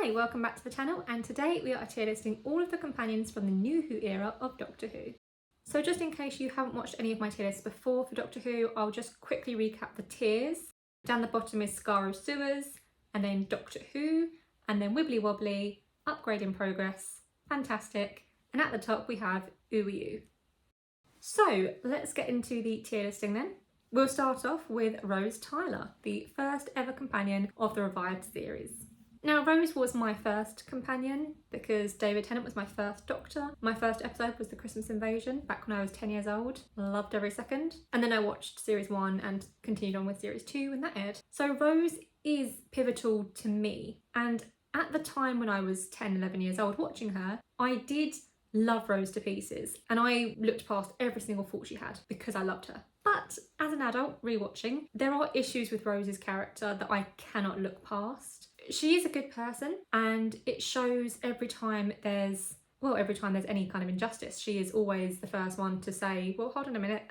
Hi, welcome back to the channel, and today we are tier listing all of the companions from the New Who era of Doctor Who. So just in case you haven't watched any of my tier lists before for Doctor Who, I'll just quickly recap the tiers. Down the bottom is Scar Sewers, and then Doctor Who, and then Wibbly Wobbly, Upgrade in Progress, Fantastic, and at the top we have NewWho. So let's get into the tier listing then. We'll start off with Rose Tyler, the first ever companion of the revived series. Now, Rose was my first companion because David Tennant was my first Doctor. My first episode was the Christmas Invasion back when I was 10 years old. Loved every second. And then I watched series 1 and continued on with series 2 when that aired. So Rose is pivotal to me. And at the time when I was 10, 11 years old watching her, I did love Rose to pieces. And I looked past every single fault she had because I loved her. But as an adult rewatching, there are issues with Rose's character that I cannot look past. She is a good person, and it shows every time there's any kind of injustice. She is always the first one to say, well, hold on a minute,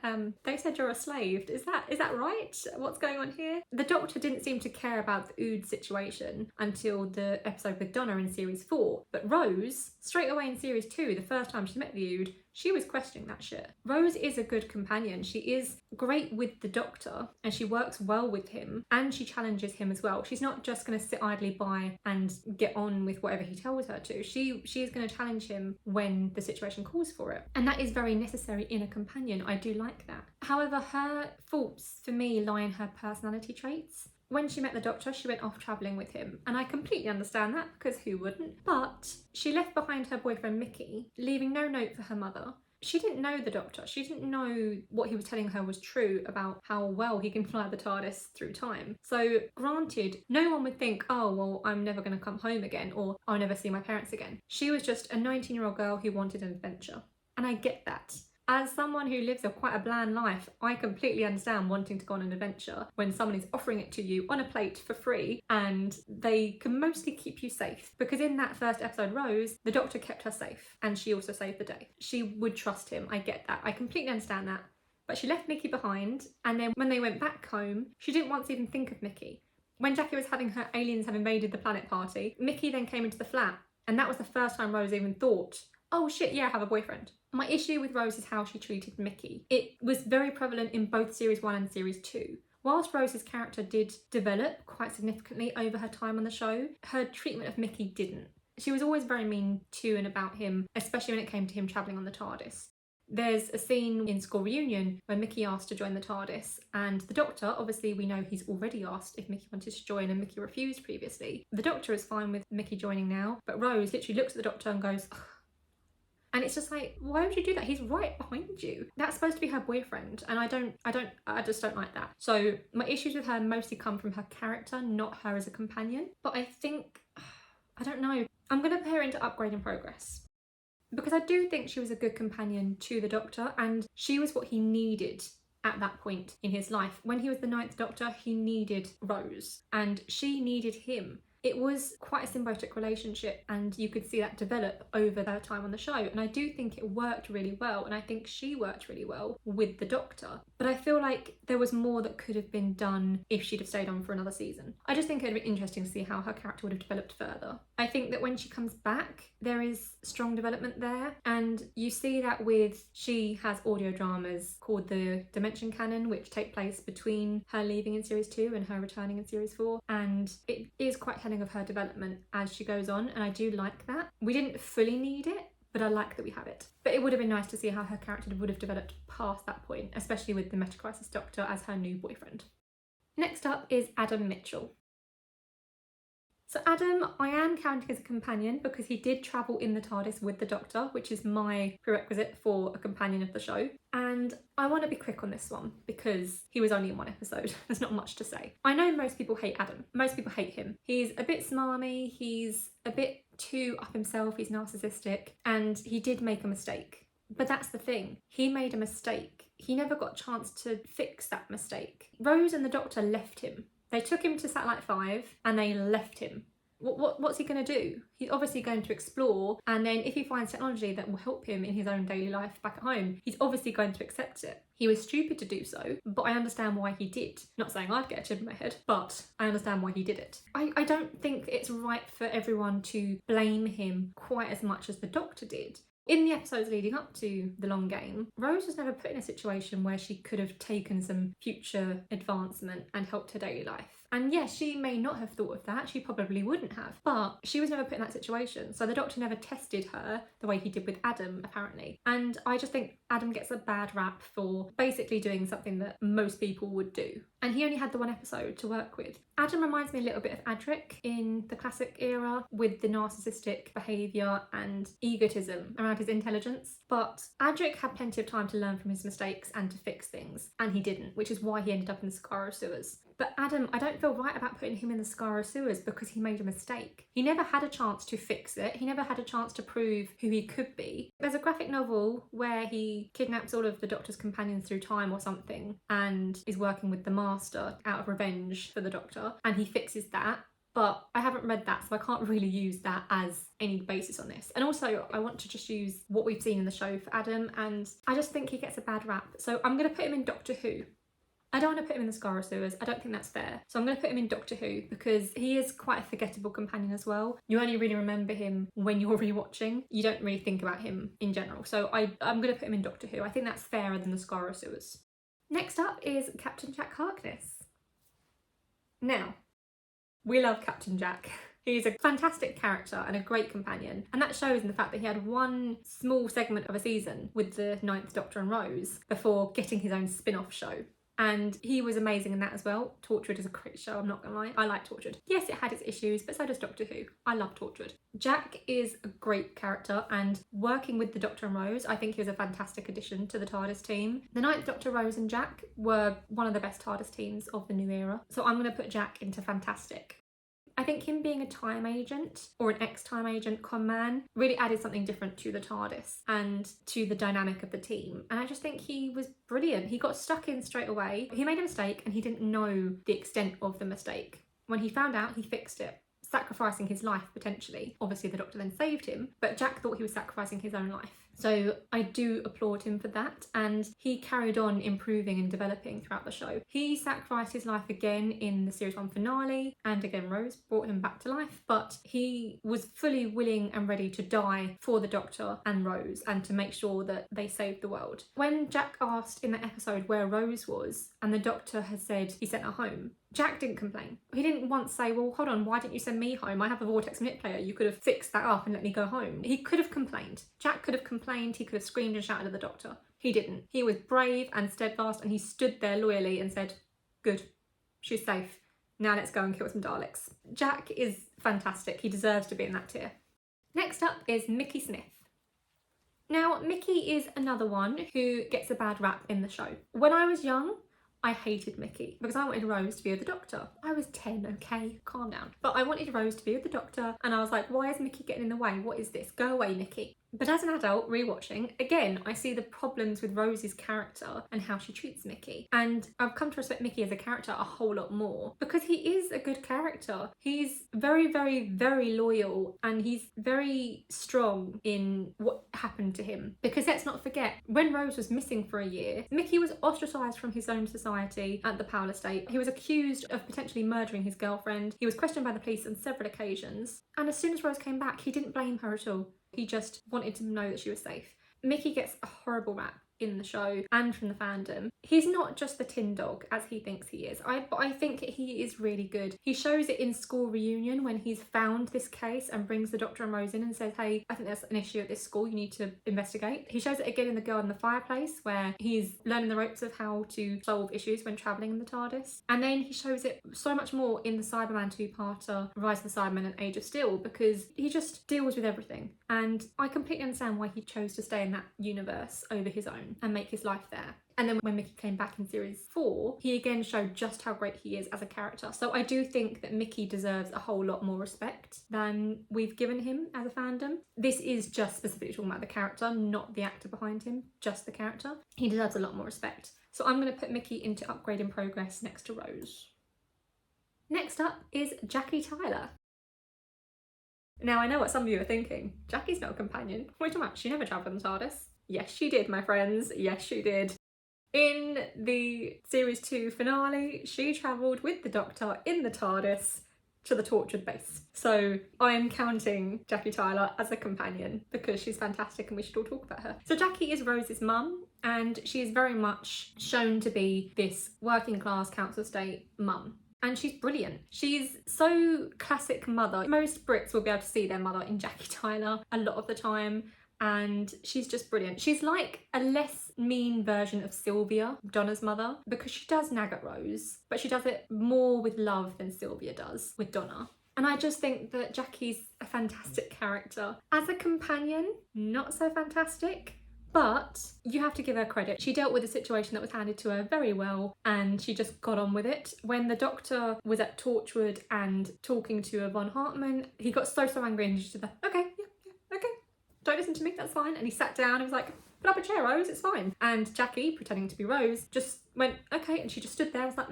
they said you're a slave. Is that right? What's going on here? The Doctor didn't seem to care about the Ood situation until the episode with Donna in series 4. But Rose, straight away in series 2, the first time she met the Ood, she was questioning that shit. Rose is a good companion. She is great with the Doctor and she works well with him and she challenges him as well. She's not just going to sit idly by and get on with whatever he tells her to. She is going to challenge him when the situation calls for it. And that is very necessary in a companion. I do like that. However, her faults for me lie in her personality traits. When she met the Doctor, she went off travelling with him, and I completely understand that because who wouldn't? But she left behind her boyfriend Mickey, leaving no note for her mother. She didn't know the Doctor. She didn't know what he was telling her was true about how well he can fly the TARDIS through time. So granted, no one would think, oh, well, I'm never going to come home again, or I'll never see my parents again. She was just a 19-year-old girl who wanted an adventure. And I get that. As someone who lives quite a bland life, I completely understand wanting to go on an adventure when someone is offering it to you on a plate for free and they can mostly keep you safe. Because in that first episode, Rose, the Doctor kept her safe and she also saved the day. She would trust him. I get that. I completely understand that. But she left Mickey behind, and then when they went back home, she didn't once even think of Mickey. When Jackie was having her aliens have invaded the planet party, Mickey then came into the flat, and that was the first time Rose even thought, oh shit, yeah, I have a boyfriend. My issue with Rose is how she treated Mickey. It was very prevalent in both series 1 and series 2. Whilst Rose's character did develop quite significantly over her time on the show, her treatment of Mickey didn't. She was always very mean to and about him, especially when it came to him travelling on the TARDIS. There's a scene in School Reunion when Mickey asked to join the TARDIS, and the Doctor, obviously we know he's already asked if Mickey wanted to join and Mickey refused previously. The Doctor is fine with Mickey joining now, but Rose literally looks at the Doctor and goes, ugh. And it's just like, why would you do that? He's right behind you. That's supposed to be her boyfriend. And I just don't like that. So my issues with her mostly come from her character, not her as a companion. But I think, I don't know. I'm going to put her into Upgrade in Progress. Because I do think she was a good companion to the Doctor and she was what he needed at that point in his life. When he was the 9th Doctor, he needed Rose and she needed him. It was quite a symbiotic relationship and you could see that develop over their time on the show, and I do think it worked really well, and I think she worked really well with the Doctor. But I feel like there was more that could have been done if she'd have stayed on for another season. I just think it'd be interesting to see how her character would have developed further. I think that when she comes back, there is strong development there, and you see that she has audio dramas called the Dimension Canon, which take place between her leaving in series 2 and her returning in series 4, and it is quite telling of her development as she goes on, and I do like that. We didn't fully need it, but I like that we have it. But it would have been nice to see how her character would have developed past that point, especially with the Metacrisis Doctor as her new boyfriend. Next up is Adam Mitchell. So Adam, I am counting as a companion because he did travel in the TARDIS with the Doctor, which is my prerequisite for a companion of the show. And I want to be quick on this one because he was only in one episode. There's not much to say. I know most people hate Adam. Most people hate him. He's a bit smarmy, he's a bit too up himself, he's narcissistic, and he did make a mistake. But that's the thing. He made a mistake. He never got a chance to fix that mistake. Rose and the Doctor left him. They took him to Satellite 5 and they left him. What's he going to do? He's obviously going to explore, and then if he finds technology that will help him in his own daily life back at home, he's obviously going to accept it. He was stupid to do so, but I understand why he did. Not saying I'd get a chip in my head, but I understand why he did it. I don't think it's right for everyone to blame him quite as much as the Doctor did. In the episodes leading up to the long game, Rose was never put in a situation where she could have taken some future advancement and helped her daily life. And yes, she may not have thought of that, she probably wouldn't have, but she was never put in that situation. So the Doctor never tested her the way he did with Adam, apparently. And I just think Adam gets a bad rap for basically doing something that most people would do. And he only had the one episode to work with. Adam reminds me a little bit of Adric in the classic era, with the narcissistic behaviour and egotism around his intelligence. But Adric had plenty of time to learn from his mistakes and to fix things, and he didn't, which is why he ended up in the Skaro sewers. But Adam, I don't feel right about putting him in the Skaro sewers because he made a mistake. He never had a chance to fix it. He never had a chance to prove who he could be. There's a graphic novel where he kidnaps all of the Doctor's companions through time or something and is working with the Master out of revenge for the Doctor, and he fixes that. But I haven't read that, so I can't really use that as any basis on this. And also, I want to just use what we've seen in the show for Adam, and I just think he gets a bad rap. So I'm going to put him in Doctor Who. I don't want to put him in the Skaro sewers. I don't think that's fair. So I'm going to put him in Doctor Who because he is quite a forgettable companion as well. You only really remember him when you're rewatching. You don't really think about him in general. So I'm going to put him in Doctor Who. I think that's fairer than the Skaro sewers. Next up is Captain Jack Harkness. Now, we love Captain Jack. He's a fantastic character and a great companion, and that shows in the fact that he had one small segment of a season with the Ninth Doctor and Rose before getting his own spin-off show. And he was amazing in that as well. Torchwood is a great show, I'm not gonna lie. I like Torchwood. Yes, it had its issues, but so does Doctor Who. I love Torchwood. Jack is a great character, and working with the Doctor and Rose, I think he was a fantastic addition to the TARDIS team. The Ninth Doctor, Rose and Jack were one of the best TARDIS teams of the new era. So I'm gonna put Jack into fantastic. I think him being a time agent or an ex-time agent con man really added something different to the TARDIS and to the dynamic of the team. And I just think he was brilliant. He got stuck in straight away. He made a mistake and he didn't know the extent of the mistake. When he found out, he fixed it, sacrificing his life potentially. Obviously the Doctor then saved him, but Jack thought he was sacrificing his own life. So I do applaud him for that, and he carried on improving and developing throughout the show. He sacrificed his life again in the series 1 finale, and again Rose brought him back to life, but he was fully willing and ready to die for the Doctor and Rose and to make sure that they saved the world. When Jack asked in that episode where Rose was, and the Doctor had said he sent her home, Jack didn't complain. He didn't once say, well, hold on, why didn't you send me home? I have a vortex manipulator. You could have fixed that up and let me go home. He could have complained. Jack could have complained. He could have screamed and shouted at the Doctor. He didn't. He was brave and steadfast, and he stood there loyally and said, good, she's safe. Now let's go and kill some Daleks. Jack is fantastic. He deserves to be in that tier. Next up is Mickey Smith. Now, Mickey is another one who gets a bad rap in the show. When I was young, I hated Mickey because I wanted Rose to be with the Doctor. I was 10, okay? Calm down. But I wanted Rose to be with the Doctor, and I was like, why is Mickey getting in the way? What is this? Go away, Mickey. But as an adult, rewatching, again, I see the problems with Rose's character and how she treats Mickey. And I've come to respect Mickey as a character a whole lot more because he is a good character. He's very, very, very loyal, and he's very strong in what happened to him. Because let's not forget, when Rose was missing for a year, Mickey was ostracised from his own society at the Powell estate. He was accused of potentially murdering his girlfriend. He was questioned by the police on several occasions. And as soon as Rose came back, he didn't blame her at all. He just wanted to know that she was safe. Mickey gets a horrible rap in the show and from the fandom. He's not just the tin dog as he thinks he is. But I think he is really good. He shows it in school reunion when he's found this case and brings the Doctor and Rose in and says, hey, I think there's an issue at this school, you need to investigate. He shows it again in The Girl in the Fireplace where he's learning the ropes of how to solve issues when travelling in the TARDIS. And then he shows it so much more in the Cyberman two-parter, Rise of the Cybermen and Age of Steel, because he just deals with everything. And I completely understand why he chose to stay in that universe over his own and make his life there. And then when Mickey came back in series 4, he again showed just how great he is as a character. So I do think that Mickey deserves a whole lot more respect than we've given him as a fandom. This is just specifically talking about the character, not the actor behind him, just the character. He deserves a lot more respect. So I'm going to put Mickey into upgrade in progress next to Rose. Next up is Jackie Tyler. Now, I know what some of you are thinking. Jackie's not a companion. What are you talking about? She never travelled in the TARDIS. Yes, she did, my friends. Yes, she did. In the Series 2 finale, she travelled with the Doctor in the TARDIS to the tortured base. So I am counting Jackie Tyler as a companion because she's fantastic and we should all talk about her. So Jackie is Rose's mum, and she is very much shown to be this working class council estate mum. And she's brilliant. She's so classic mother. Most Brits will be able to see their mother in Jackie Tyler a lot of the time. And she's just brilliant. She's like a less mean version of Sylvia, Donna's mother, because she does nag at Rose, but she does it more with love than Sylvia does with Donna. And I just think that Jackie's a fantastic character. As a companion, not so fantastic. But you have to give her credit. She dealt with a situation that was handed to her very well and she just got on with it. When the Doctor was at Torchwood and talking to Von Hartmann, he got so angry and he just did that, okay, yeah, okay, don't listen to me, that's fine. And he sat down and was like, put up a chair, Rose, it's fine. And Jackie, pretending to be Rose, just went, okay, and she just stood there and was like,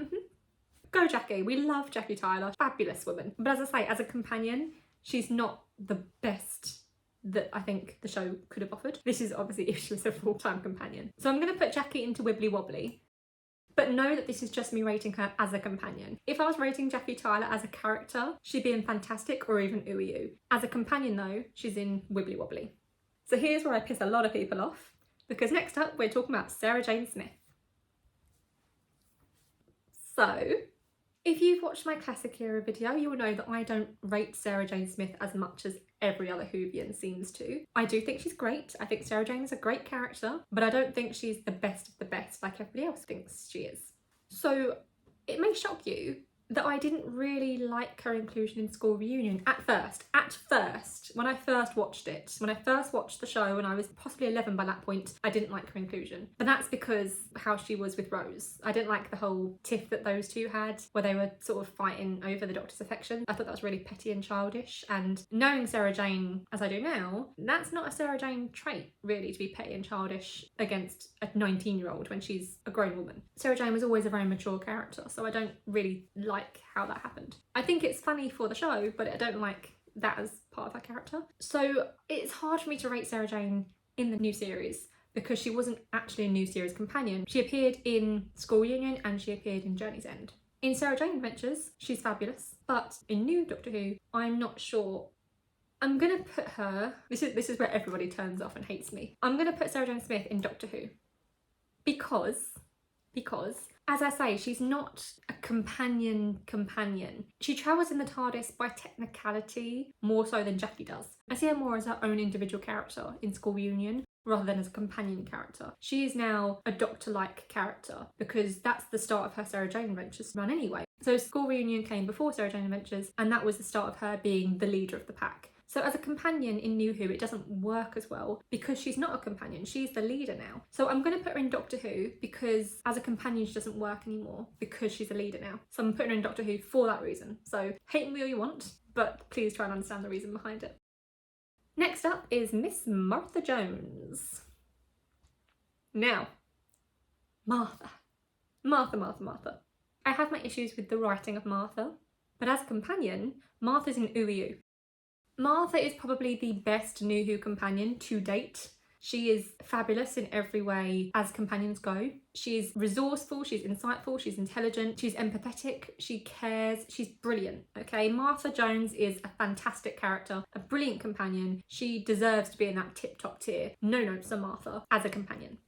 Go Jackie, we love Jackie Tyler, fabulous woman. But as I say, as a companion, she's not the best that I think the show could have offered. This is obviously if she was a full-time companion. So I'm going to put Jackie into Wibbly Wobbly, but know that this is just me rating her as a companion. If I was rating Jackie Tyler as a character, she'd be in Fantastic or even NewWho. As a companion though, she's in Wibbly Wobbly. So here's where I piss a lot of people off, because next up we're talking about Sarah Jane Smith. So, if you've watched my Classic Era video, you will know that I don't rate Sarah Jane Smith as much as every other Whovian seems to. I do think she's great. I think Sarah Jane is a great character, but I don't think she's the best of the best like everybody else thinks she is. So it may shock you that I didn't really like her inclusion in School Reunion at first, when I first watched it. When I first watched the show, and I was possibly 11 by that point, I didn't like her inclusion. But that's because how she was with Rose. I didn't like the whole tiff that those two had, where they were sort of fighting over the Doctor's affection. I thought that was really petty and childish, and knowing Sarah Jane as I do now, that's not a Sarah Jane trait, really, to be petty and childish against a 19-year-old when she's a grown woman. Sarah Jane was always a very mature character, so I don't really like how that happened. I think it's funny for the show, but I don't like that as part of her character. So it's hard for me to rate Sarah Jane in the new series because she wasn't actually a new series companion. She appeared in School Reunion and she appeared in Journey's End. In Sarah Jane Adventures, she's fabulous, but in new Doctor Who, I'm not sure. I'm gonna put her, this is where everybody turns off and hates me. I'm gonna put Sarah Jane Smith in Doctor Who because as I say, she's not a companion. She travels in the TARDIS by technicality more so than Jackie does. I see her more as her own individual character in School Reunion rather than as a companion character. She is now a Doctor-like character because that's the start of her Sarah Jane Adventures run anyway. So School Reunion came before Sarah Jane Adventures, and that was the start of her being the leader of the pack. So as a companion in NewWho, it doesn't work as well because she's not a companion, she's the leader now. So I'm going to put her in Doctor Who because as a companion she doesn't work anymore because she's a leader now. So I'm putting her in Doctor Who for that reason. So hate me all you want, but please try and understand the reason behind it. Next up is Miss Martha Jones. Now, Martha. I have my issues with the writing of Martha, but as a companion, Martha's in NewWho. Martha is probably the best NewWho companion to date. She is fabulous in every way as companions go. She's resourceful, she's insightful, she's intelligent, she's empathetic, she cares, she's brilliant, okay? Martha Jones is a fantastic character, a brilliant companion. She deserves to be in that tip-top tier. No notes on Martha as a companion.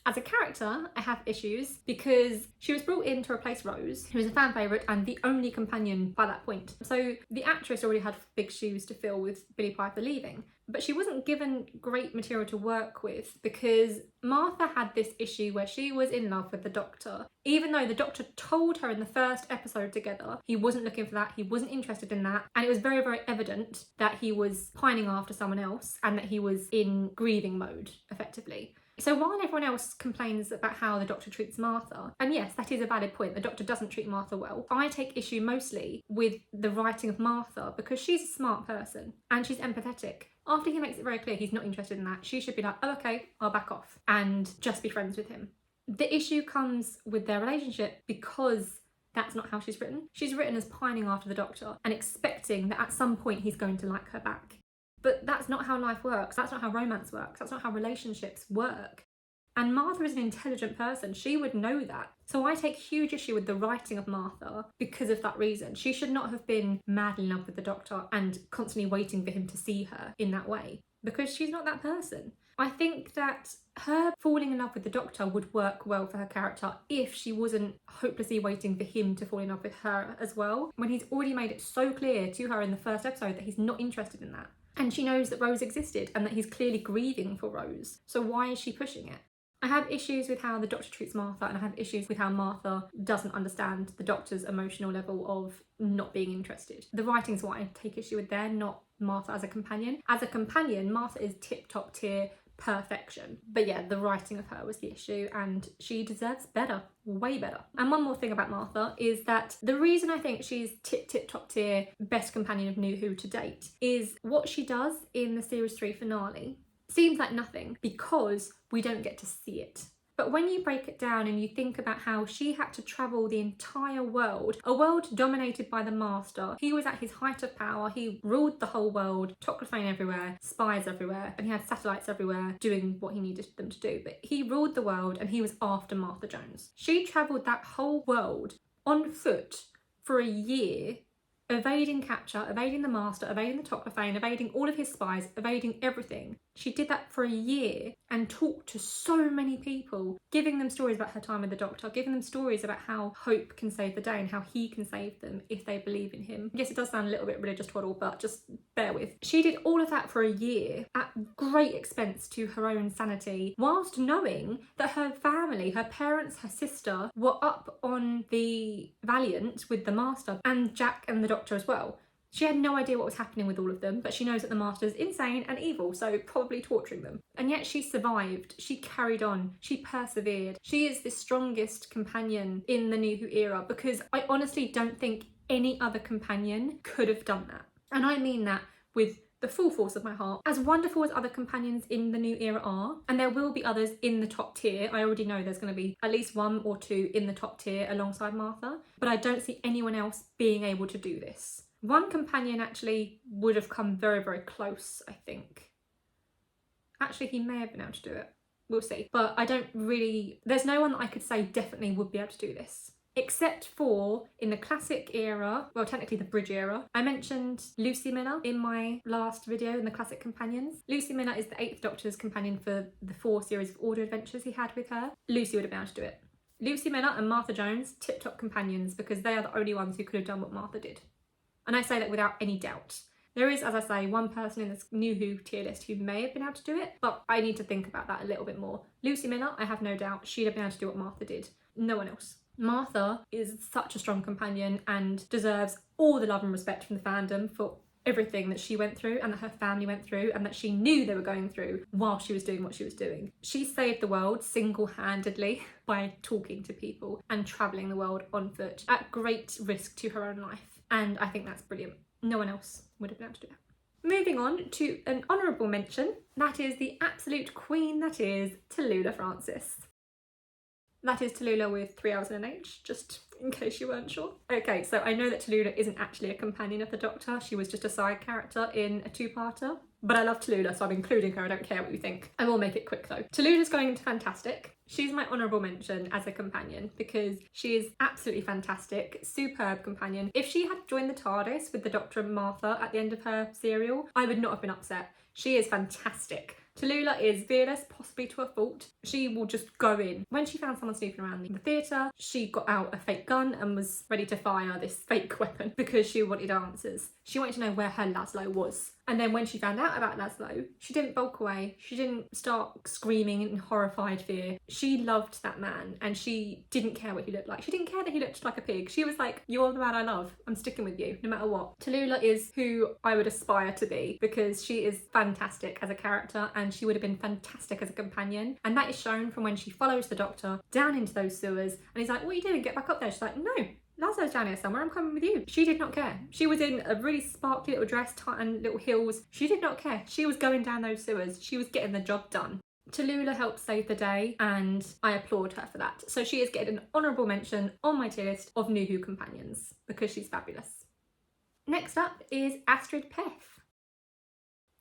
As a character, I have issues because she was brought in to replace Rose, who was a fan favourite and the only companion by that point. So the actress already had big shoes to fill with Billie Piper leaving, but she wasn't given great material to work with because Martha had this issue where she was in love with the Doctor. Even though the Doctor told her in the first episode together he wasn't looking for that, he wasn't interested in that, and it was very, very evident that he was pining after someone else and that he was in grieving mode, effectively. So while everyone else complains about how the Doctor treats Martha, and yes, that is a valid point, the Doctor doesn't treat Martha well, I take issue mostly with the writing of Martha because she's a smart person and she's empathetic. After he makes it very clear he's not interested in that, she should be like, oh, okay, I'll back off and just be friends with him. The issue comes with their relationship because That's not how she's written. She's written as pining after the Doctor and expecting that at some point he's going to like her back. But that's not how life works. That's not how romance works. That's not how relationships work. And Martha is an intelligent person. She would know that. So I take huge issue with the writing of Martha because of that reason. She should not have been madly in love with the Doctor and constantly waiting for him to see her in that way, because she's not that person. I think that her falling in love with the Doctor would work well for her character if she wasn't hopelessly waiting for him to fall in love with her as well, when he's already made it so clear to her in the first episode that he's not interested in that. And she knows that Rose existed and that he's clearly grieving for Rose. So why is she pushing it? I have issues with how the Doctor treats Martha, and I have issues with how Martha doesn't understand the Doctor's emotional level of not being interested. The writing's what I take issue with there, not Martha as a companion. As a companion, Martha is tip-top tier perfection. But yeah, the writing of her was the issue, and she deserves better, way better. And one more thing about Martha is that the reason I think she's top tier best companion of New Who to date is what she does in the series 3 finale. Seems like nothing because we don't get to see it. But when you break it down and you think about how she had to travel the entire world, a world dominated by the Master, he was at his height of power, he ruled the whole world, Toclophane everywhere, spies everywhere, and he had satellites everywhere doing what he needed them to do. But he ruled the world and he was after Martha Jones. She travelled that whole world on foot for a year, evading capture, evading the Master, evading the Toclophane, evading all of his spies, evading everything. She did that for a year and talked to so many people, giving them stories about her time with the Doctor, giving them stories about how hope can save the day and how he can save them if they believe in him. Yes, it does sound a little bit religious twaddle, but just bear with. She did all of that for a year at great expense to her own sanity, whilst knowing that her family, her parents, her sister, were up on the Valiant with the Master and Jack and the Doctor as well. She had no idea what was happening with all of them, but she knows that the Master's insane and evil, so probably torturing them. And yet she survived, she carried on, she persevered. She is the strongest companion in the New Who era, because I honestly don't think any other companion could have done that. And I mean that with the full force of my heart. As wonderful as other companions in the New era are, and there will be others in the top tier, I already know there's going to be at least 1 or 2 in the top tier alongside Martha, but I don't see anyone else being able to do this. One companion actually would have come very, very close, I think. Actually, he may have been able to do it. We'll see. But I don't really... There's no one that I could say definitely would be able to do this. Except for in the classic era, well, technically the bridge era. I mentioned Lucy Miller in my last video in the classic companions. Lucy Miller is the 8th Doctor's companion for the 4 series of audio adventures he had with her. Lucy would have been able to do it. Lucy Miller and Martha Jones, tip-top companions, because they are the only ones who could have done what Martha did. And I say that without any doubt. There is, as I say, one person in this New Who tier list who may have been able to do it, but I need to think about that a little bit more. Lucy Miller, I have no doubt, she'd have been able to do what Martha did. No one else. Martha is such a strong companion and deserves all the love and respect from the fandom for everything that she went through and that her family went through and that she knew they were going through while she was doing what she was doing. She saved the world single-handedly by talking to people and travelling the world on foot at great risk to her own life. And I think that's brilliant. No one else would have been able to do that. Moving on to an honourable mention, that is the absolute queen that is Tallulah Francis. That is Tallulah with 3 hours and an H, just in case you weren't sure. Okay, so I know that Tallulah isn't actually a companion of the Doctor, she was just a side character in a 2-parter. But I love Tallulah, so I'm including her, I don't care what you think. I will make it quick though. Tallulah's going into Fantastic. She's my honourable mention as a companion because she is absolutely fantastic, superb companion. If she had joined the TARDIS with the Doctor and Martha at the end of her serial, I would not have been upset. She is fantastic. Tallulah is fearless, possibly to a fault. She will just go in. When she found someone snooping around the theatre, she got out a fake gun and was ready to fire this fake weapon because she wanted answers. She wanted to know where her Laszlo was. And then when she found out about Laszlo, she didn't bulk away. She didn't start screaming in horrified fear. She loved that man and she didn't care what he looked like. She didn't care that he looked like a pig. She was like, you're the man I love. I'm sticking with you no matter what. Tallulah is who I would aspire to be because she is fantastic as a character and she would have been fantastic as a companion. And that is shown from when she follows the Doctor down into those sewers and he's like, what are you doing? Get back up there. She's like, no. Laszlo's down here somewhere, I'm coming with you. She did not care. She was in a really sparkly little dress and little heels. She did not care. She was going down those sewers. She was getting the job done. Tallulah helped save the day and I applaud her for that. So she is getting an honourable mention on my tier list of NewWho companions because she's fabulous. Next up is Astrid Peth.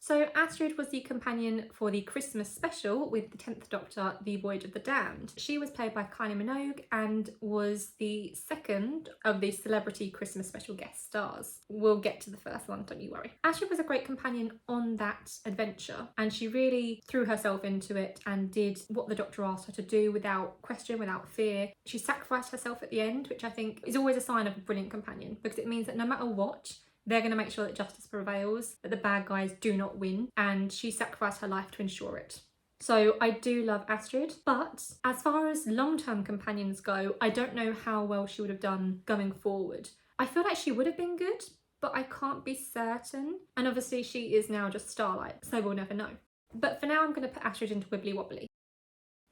So Astrid was the companion for the Christmas special with the 10th Doctor, The Voyage of the Damned. She was played by Kylie Minogue and was the second of the celebrity Christmas special guest stars. We'll get to the first one, don't you worry. Astrid was a great companion on that adventure and she really threw herself into it and did what the Doctor asked her to do without question, without fear. She sacrificed herself at the end, which I think is always a sign of a brilliant companion because it means that no matter what, they're going to make sure that justice prevails, that the bad guys do not win, and she sacrificed her life to ensure it. So I do love Astrid, but as far as long-term companions go, I don't know how well she would have done going forward. I feel like she would have been good, but I can't be certain. And obviously she is now just Starlight, so we'll never know. But for now I'm going to put Astrid into Wibbly Wobbly.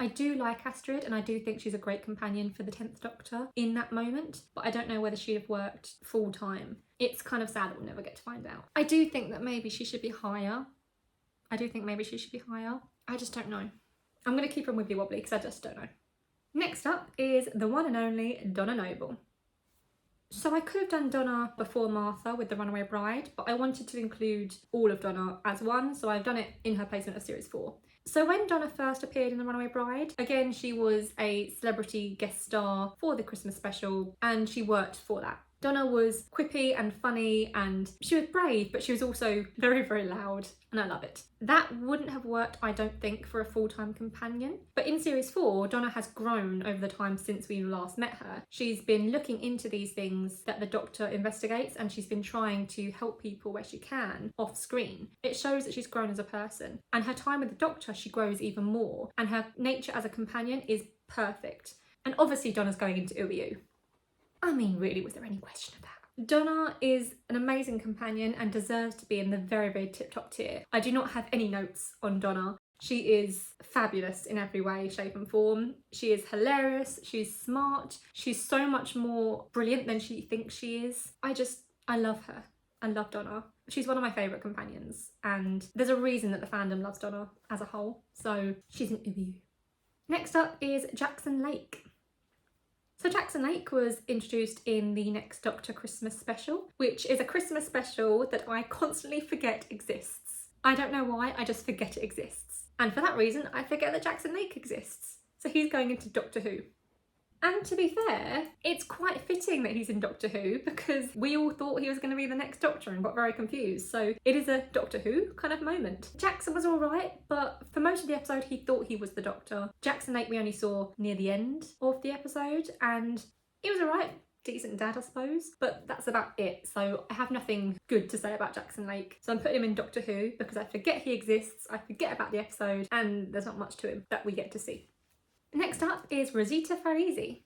I do like Astrid and I do think she's a great companion for the 10th Doctor in that moment, but I don't know whether she'd have worked full time. It's kind of sad that we'll never get to find out. I do think that maybe she should be higher. I just don't know. I'm going to keep her in Wibbly Wobbly because I just don't know. Next up is the one and only Donna Noble. So I could have done Donna before Martha with The Runaway Bride, but I wanted to include all of Donna as one, so I've done it in her placement of Series 4. So when Donna first appeared in The Runaway Bride, again, she was a celebrity guest star for the Christmas special and she worked for that. Donna was quippy and funny and she was brave, but she was also very, very loud and I love it. That wouldn't have worked, I don't think, for a full-time companion. But in Series 4, Donna has grown over the time since we last met her. She's been looking into these things that the Doctor investigates and she's been trying to help people where she can off screen. It shows that she's grown as a person and her time with the Doctor, she grows even more and her nature as a companion is perfect. And obviously Donna's going into NewWho. I mean, really, was there any question of that? Donna is an amazing companion and deserves to be in the very, very tip-top tier. I do not have any notes on Donna. She is fabulous in every way, shape and form. She is hilarious, she's smart, she's so much more brilliant than she thinks she is. I love her. I love Donna. She's one of my favourite companions and there's a reason that the fandom loves Donna as a whole. So she's an NewWho. Next up is Jackson Lake. So Jackson Lake was introduced in the Next Doctor Christmas special, which is a Christmas special that I constantly forget exists. I don't know why, I just forget it exists. And for that reason, I forget that Jackson Lake exists. So he's going into Doctor Who. And to be fair, it's quite fitting that he's in Doctor Who because we all thought he was going to be the next Doctor and got very confused. So it is a Doctor Who kind of moment. Jackson was all right, but for most of the episode, he thought he was the Doctor. Jackson Lake we only saw near the end of the episode and he was all right. Decent dad, I suppose, but that's about it. So I have nothing good to say about Jackson Lake. So I'm putting him in Doctor Who because I forget he exists, I forget about the episode, and there's not much to him that we get to see. Next up is Rosita Farisi.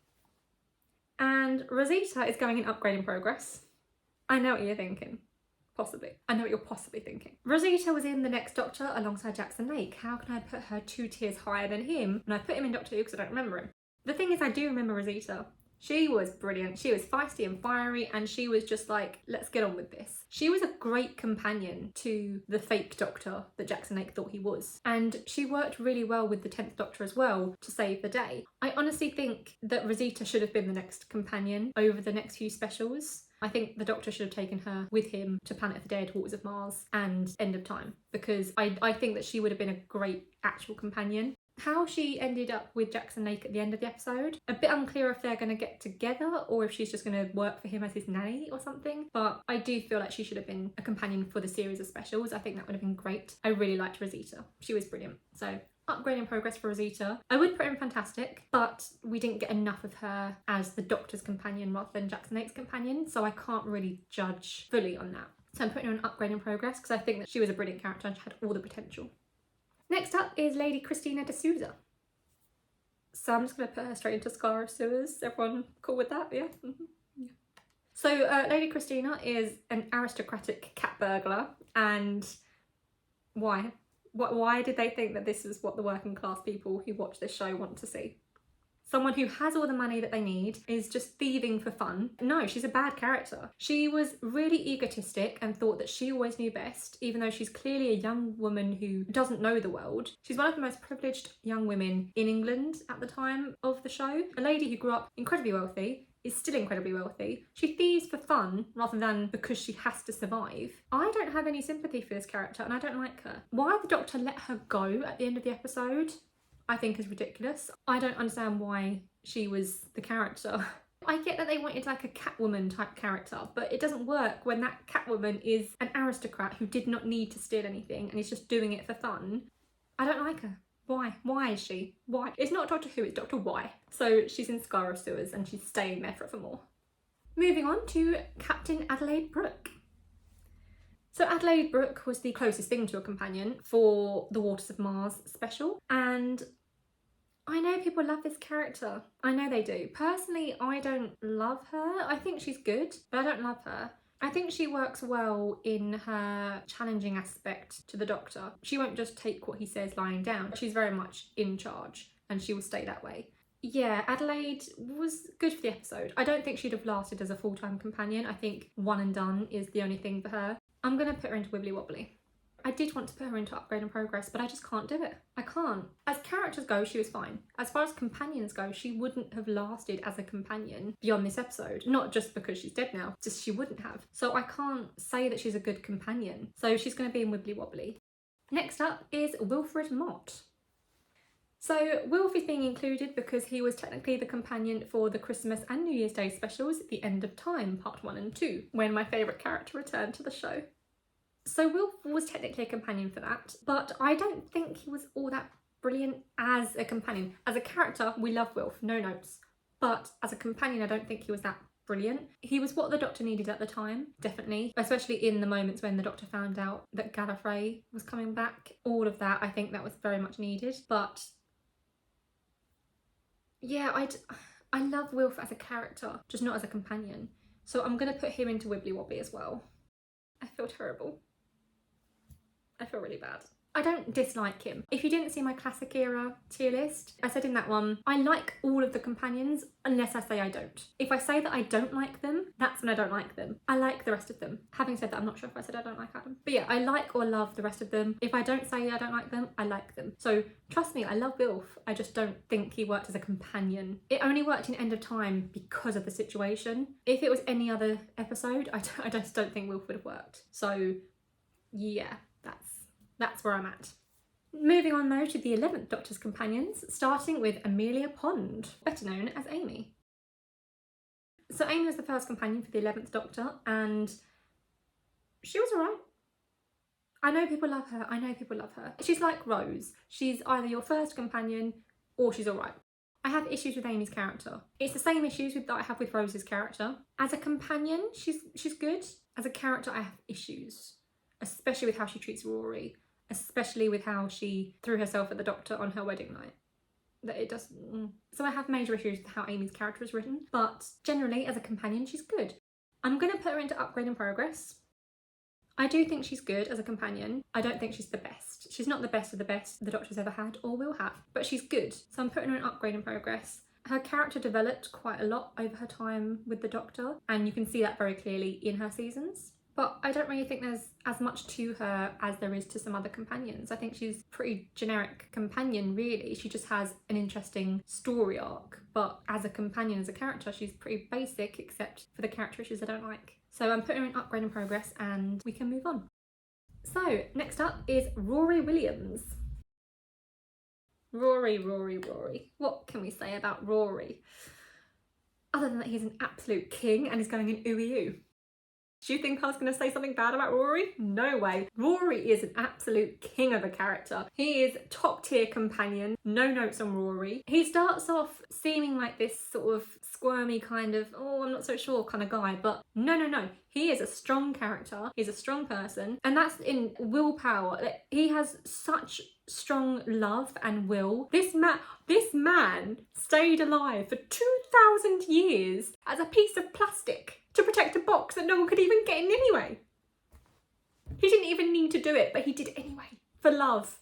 And Rosita is going in upgrade in progress. I know what you're thinking. Possibly. I know what you're possibly thinking. Rosita was in The Next Doctor alongside Jackson Lake. How can I put her 2 tiers higher than him when I put him in Doctor Who because I don't remember him? The thing is, I do remember Rosita. She was brilliant. She was feisty and fiery and she was just like, let's get on with this. She was a great companion to the fake Doctor that Jackson Lake thought he was. And she worked really well with the 10th Doctor as well to save the day. I honestly think that Rosita should have been the next companion over the next few specials. I think the Doctor should have taken her with him to Planet of the Dead, Waters of Mars and End of Time because I think that she would have been a great actual companion. How she ended up with Jackson Lake at the end of the episode, a bit unclear if they're going to get together or if she's just going to work for him as his nanny or something, but I do feel like she should have been a companion for the series of specials. I think that would have been great. I really liked Rosita. She was brilliant. So upgrade in progress for Rosita. I would put her in Fantastic, but we didn't get enough of her as the Doctor's companion rather than Jackson Lake's companion, so I can't really judge fully on that. So I'm putting her in upgrade in progress because I think that she was a brilliant character and she had all the potential. Next up is Lady Christina de Souza. So I'm just going to put her straight into Scar of Sewers. Everyone cool with that? Yeah? Yeah. So Lady Christina is an aristocratic cat burglar, and why? Why did they think that this is what the working class people who watch this show want to see? Someone who has all the money that they need is just thieving for fun. No, she's a bad character. She was really egotistic and thought that she always knew best, even though she's clearly a young woman who doesn't know the world. She's one of the most privileged young women in England at the time of the show. A lady who grew up incredibly wealthy, is still incredibly wealthy. She thieves for fun rather than because she has to survive. I don't have any sympathy for this character and I don't like her. Why the Doctor let her go at the end of the episode, I think is ridiculous. I don't understand why she was the character. I get that they wanted like a Catwoman type character, but it doesn't work when that Catwoman is an aristocrat who did not need to steal anything and is just doing it for fun. I don't like her. Why? Why is she? Why? It's not Doctor Who, it's Doctor Why. So she's in Scarra Sewers and she's staying there forevermore. Moving on to Captain Adelaide Brooke. So Adelaide Brooke was the closest thing to a companion for the Waters of Mars special, and I know people love this character. I know they do. Personally, I don't love her. I think she's good, but I don't love her. I think she works well in her challenging aspect to the Doctor. She won't just take what he says lying down. She's very much in charge and she will stay that way. Yeah, Adelaide was good for the episode. I don't think she'd have lasted as a full-time companion. I think one and done is the only thing for her. I'm going to put her into Wibbly Wobbly. I did want to put her into Upgrade and Progress, but I just can't do it. I can't. As characters go, she was fine. As far as companions go, she wouldn't have lasted as a companion beyond this episode. Not just because she's dead now, just she wouldn't have. So I can't say that she's a good companion. So she's going to be in Wibbly Wobbly. Next up is Wilfred Mott. So Wilf is being included because he was technically the companion for the Christmas and New Year's Day specials, The End of Time, Part 1 and 2, when my favourite character returned to the show. So Wilf was technically a companion for that, but I don't think he was all that brilliant as a companion. As a character, we love Wilf, no notes. But as a companion, I don't think he was that brilliant. He was what the Doctor needed at the time, definitely. Especially in the moments when the Doctor found out that Gallifrey was coming back. All of that, I think that was very much needed. But yeah, I love Wilf as a character, just not as a companion. So I'm going to put him into Wibbly Wobbly as well. I feel terrible. I feel really bad. I don't dislike him. If you didn't see my classic era tier list, I said in that one, I like all of the companions unless I say I don't. If I say that I don't like them, that's when I don't like them. I like the rest of them. Having said that, I'm not sure if I said I don't like Adam. But yeah, I like or love the rest of them. If I don't say I don't like them, I like them. So trust me, I love Wilf. I just don't think he worked as a companion. It only worked in End of Time because of the situation. If it was any other episode, I just don't think Wilf would have worked. So yeah, that's where I'm at. Moving on though to the 11th Doctor's companions, starting with Amelia Pond, better known as Amy. So Amy was the first companion for the 11th Doctor and she was alright. I know people love her, She's like Rose. She's either your first companion or she's alright. I have issues with Amy's character. It's the same issues that I have with Rose's character. As a companion, she's good. As a character, I have issues, especially with how she treats Rory. Especially with how she threw herself at the Doctor on her wedding night. That it doesn't. So I have major issues with how Amy's character is written, but generally as a companion she's good. I'm going to put her into Upgrade and Progress. I do think she's good as a companion. I don't think she's the best. She's not the best of the best the Doctor's ever had or will have, but she's good. So I'm putting her in Upgrade and Progress. Her character developed quite a lot over her time with the Doctor, and you can see that very clearly in her seasons. But I don't really think there's as much to her as there is to some other companions. I think she's a pretty generic companion, really. She just has an interesting story arc. But as a companion, as a character, she's pretty basic, except for the character issues I don't like. So I'm putting her in Upgrade and Progress and we can move on. So next up is Rory Williams. Rory. What can we say about Rory? Other than that he's an absolute king and is going in ooey-oo. Do you think I was going to say something bad about Rory? No way. Rory is an absolute king of a character. He is top tier companion. No notes on Rory. He starts off seeming like this sort of squirmy kind of, oh, I'm not so sure kind of guy, but no. He is a strong character. He's a strong person, and that's in willpower. He has such strong love and will. This man stayed alive for 2,000 years as a piece of plastic to protect a box that no one could even get in anyway. He didn't even need to do it, but he did anyway, for love.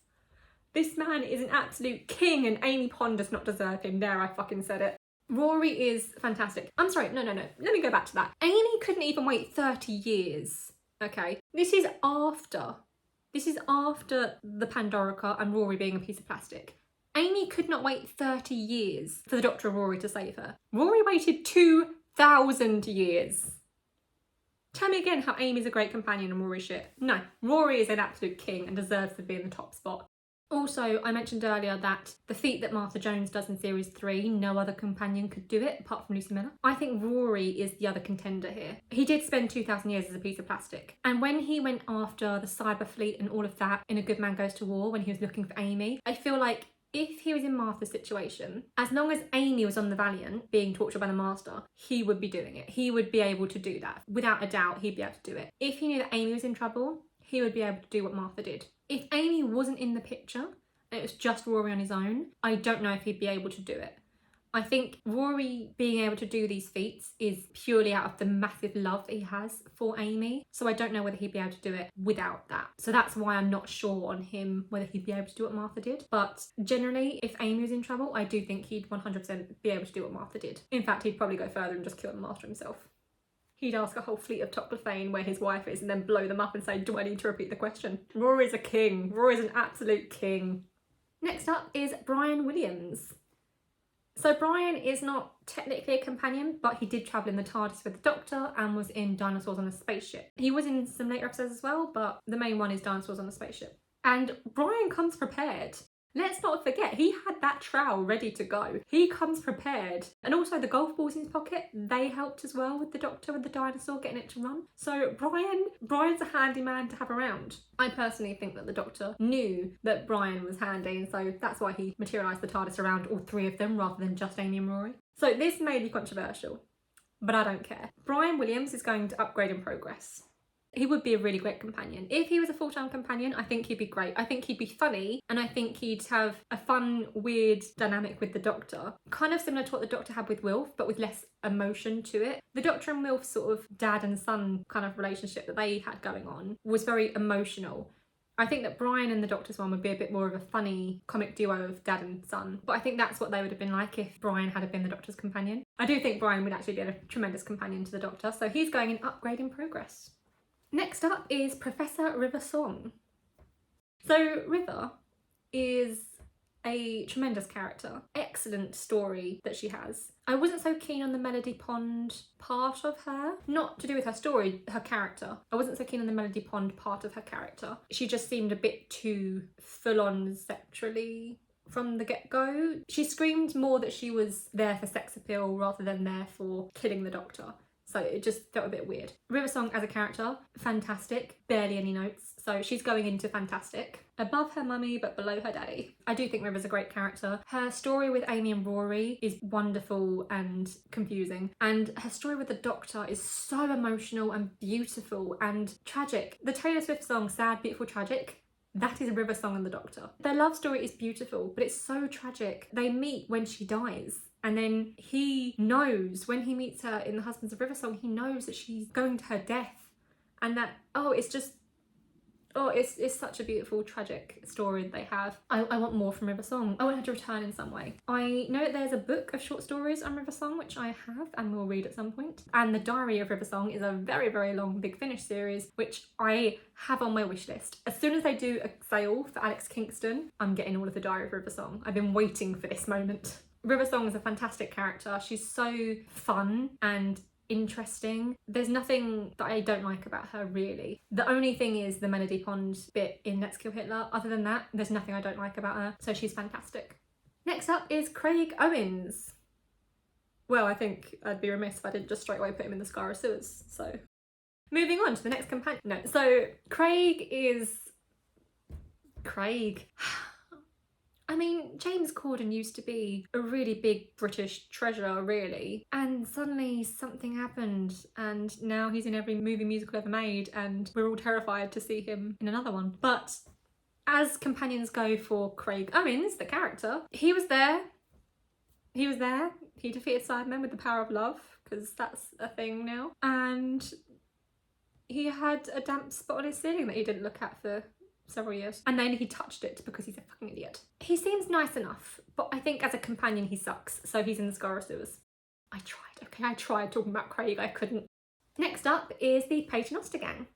This man is an absolute king and Amy Pond does not deserve him. There, I fucking said it. Rory is fantastic. I'm sorry, no. Let me go back to that. Amy couldn't even wait 30 years, okay? This is after the Pandorica and Rory being a piece of plastic. Amy could not wait 30 years for the Doctor and Rory to save her. Rory waited 2,000 years. Tell me again how Amy's a great companion and Rory's shit. No, Rory is an absolute king and deserves to be in the top spot. Also, I mentioned earlier that the feat that Martha Jones does in series 3, no other companion could do it apart from Lucy Miller. I think Rory is the other contender here. He did spend 2,000 years as a piece of plastic. And when he went after the cyber fleet and all of that in A Good Man Goes to War, when he was looking for Amy, I feel like if he was in Martha's situation, as long as Amy was on the Valiant being tortured by the Master, he would be doing it. He would be able to do that. Without a doubt, he'd be able to do it. If he knew that Amy was in trouble, he would be able to do what Martha did. If Amy wasn't in the picture, and it was just Rory on his own, I don't know if he'd be able to do it. I think Rory being able to do these feats is purely out of the massive love that he has for Amy. So I don't know whether he'd be able to do it without that. So that's why I'm not sure on him, whether he'd be able to do what Martha did. But generally, if Amy was in trouble, I do think he'd 100% be able to do what Martha did. In fact, he'd probably go further and just kill the Master himself. He'd ask a whole fleet of Toclafane where his wife is and then blow them up and say, do I need to repeat the question? Rory's a king. Rory's an absolute king. Next up is Brian Williams. So Brian is not technically a companion, but he did travel in the TARDIS with the Doctor and was in Dinosaurs on a Spaceship. He was in some later episodes as well, but the main one is Dinosaurs on a Spaceship. And Brian comes prepared. Let's not forget, he had that trowel ready to go. He comes prepared. And also the golf balls in his pocket, they helped as well with the Doctor, with the dinosaur, getting it to run. So Brian's a handy man to have around. I personally think that the Doctor knew that Brian was handy, and so that's why he materialised the TARDIS around all three of them rather than just Amy and Rory. So this may be controversial, but I don't care. Brian Williams is going to upgrade in progress. He would be a really great companion. If he was a full-time companion, I think he'd be great. I think he'd be funny, and I think he'd have a fun, weird dynamic with the Doctor. Kind of similar to what the Doctor had with Wilf, but with less emotion to it. The Doctor and Wilf's sort of dad and son kind of relationship that they had going on was very emotional. I think that Brian and the Doctor's one would be a bit more of a funny comic duo of dad and son. But I think that's what they would have been like if Brian had been the Doctor's companion. I do think Brian would actually be a tremendous companion to the Doctor, so he's going in upgrade in progress. Next up is Professor River Song. So River is a tremendous character. Excellent story that she has. I wasn't so keen on the Melody Pond part of her. Not to do with her story, her character. I wasn't so keen on the Melody Pond part of her character. She just seemed a bit too full-on sexually from the get-go. She screamed more that she was there for sex appeal rather than there for killing the Doctor. So it just felt a bit weird. River Song as a character, fantastic, barely any notes. So she's going into fantastic. Above her mummy, but below her daddy. I do think River's a great character. Her story with Amy and Rory is wonderful and confusing. And her story with the Doctor is so emotional and beautiful and tragic. The Taylor Swift song, Sad, Beautiful, Tragic, that is River Song and the Doctor. Their love story is beautiful, but it's so tragic. They meet when she dies. And then he knows, when he meets her in The Husbands of River Song, he knows that she's going to her death. And that, it's such a beautiful, tragic story that they have. I want more from River Song. I want her to return in some way. I know that there's a book of short stories on River Song, which I have and will read at some point. And The Diary of River Song is a very, very long Big Finish series, which I have on my wish list. As soon as they do a sale for Alex Kingston, I'm getting all of The Diary of River Song. I've been waiting for this moment. River Song is a fantastic character. She's so fun and interesting. There's nothing that I don't like about her, really. The only thing is the Melody Pond bit in Let's Kill Hitler. Other than that, there's nothing I don't like about her. So she's fantastic. Next up is Craig Owens. Well, I think I'd be remiss if I didn't just straight away put him in the Scar of Sewers. So moving on to the next companion. No, so Craig is... Craig... I mean, James Corden used to be a really big British treasure, really, and suddenly something happened and now he's in every movie musical ever made and we're all terrified to see him in another one. But as companions go for Craig Owens, the character, he was there. He defeated Cybermen with the power of love, because that's a thing now. And he had a damp spot on his ceiling that he didn't look at for several years. And then he touched it because he's a fucking idiot. He seems nice enough, but I think as a companion he sucks, so he's in the Scar Sewers. I tried, okay? I tried talking about Craig, I couldn't. Next up is the Paternoster Gang.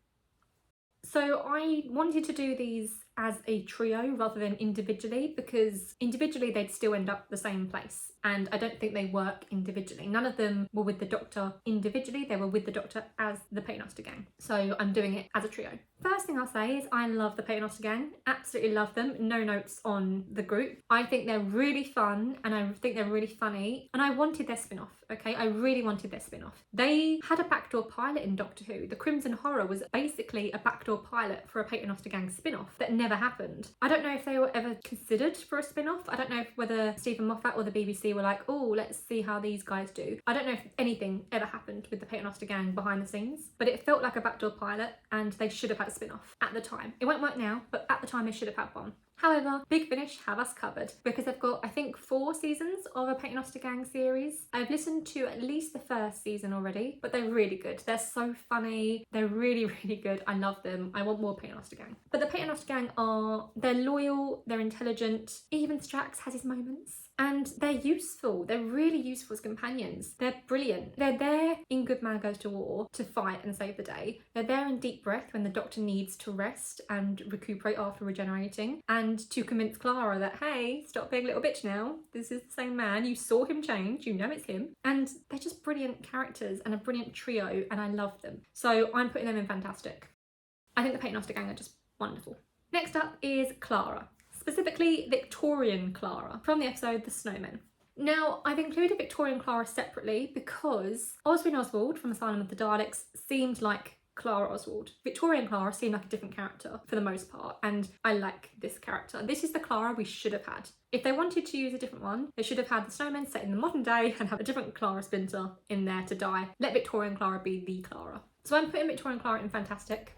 So I wanted to do these as a trio rather than individually, because individually they'd still end up the same place, and I don't think they work individually. None of them were with the Doctor individually, they were with the Doctor as the Paternoster Gang. So I'm doing it as a trio. First thing I'll say is I love the Paternoster Gang, absolutely love them, no notes on the group. I think they're really fun and I think they're really funny, and I wanted their spin-off, okay? I really wanted their spin-off. They had a backdoor pilot in Doctor Who. The Crimson Horror was basically a backdoor pilot for a Paternoster Gang spin-off that never happened. I don't know if they were ever considered for a spin-off. I don't know whether Stephen Moffat or the BBC were like, oh, let's see how these guys do. I don't know if anything ever happened with the Paternoster Gang behind the scenes, but it felt like a backdoor pilot and they should have had a spin-off at the time. It won't work now, but at the time they should have had one. However, Big Finish have us covered because they've got, I think, 4 seasons of a Paternoster Gang series. I've listened to at least the first season already, but they're really good. They're so funny. They're really, really good. I love them. I want more Paternoster Gang. But the Paternoster Gang they're loyal, they're intelligent. Even Strax has his moments. And they're useful. They're really useful as companions. They're brilliant. They're there in Good Man Goes to War to fight and save the day. They're there in Deep Breath when the Doctor needs to rest and recuperate after regenerating, and to convince Clara that, hey, stop being a little bitch now. This is the same man. You saw him change. You know it's him. And they're just brilliant characters and a brilliant trio, and I love them. So I'm putting them in fantastic. I think the Paternoster Gang are just wonderful. Next up is Clara. Specifically Victorian Clara from the episode The Snowmen. Now, I've included Victorian Clara separately because Oswin Oswald from Asylum of the Daleks seemed like Clara Oswald. Victorian Clara seemed like a different character for the most part, and I like this character. This is the Clara we should have had. If they wanted to use a different one, they should have had the Snowmen set in the modern day and have a different Clara Splinter in there to die. Let Victorian Clara be the Clara. So I'm putting Victorian Clara in fantastic,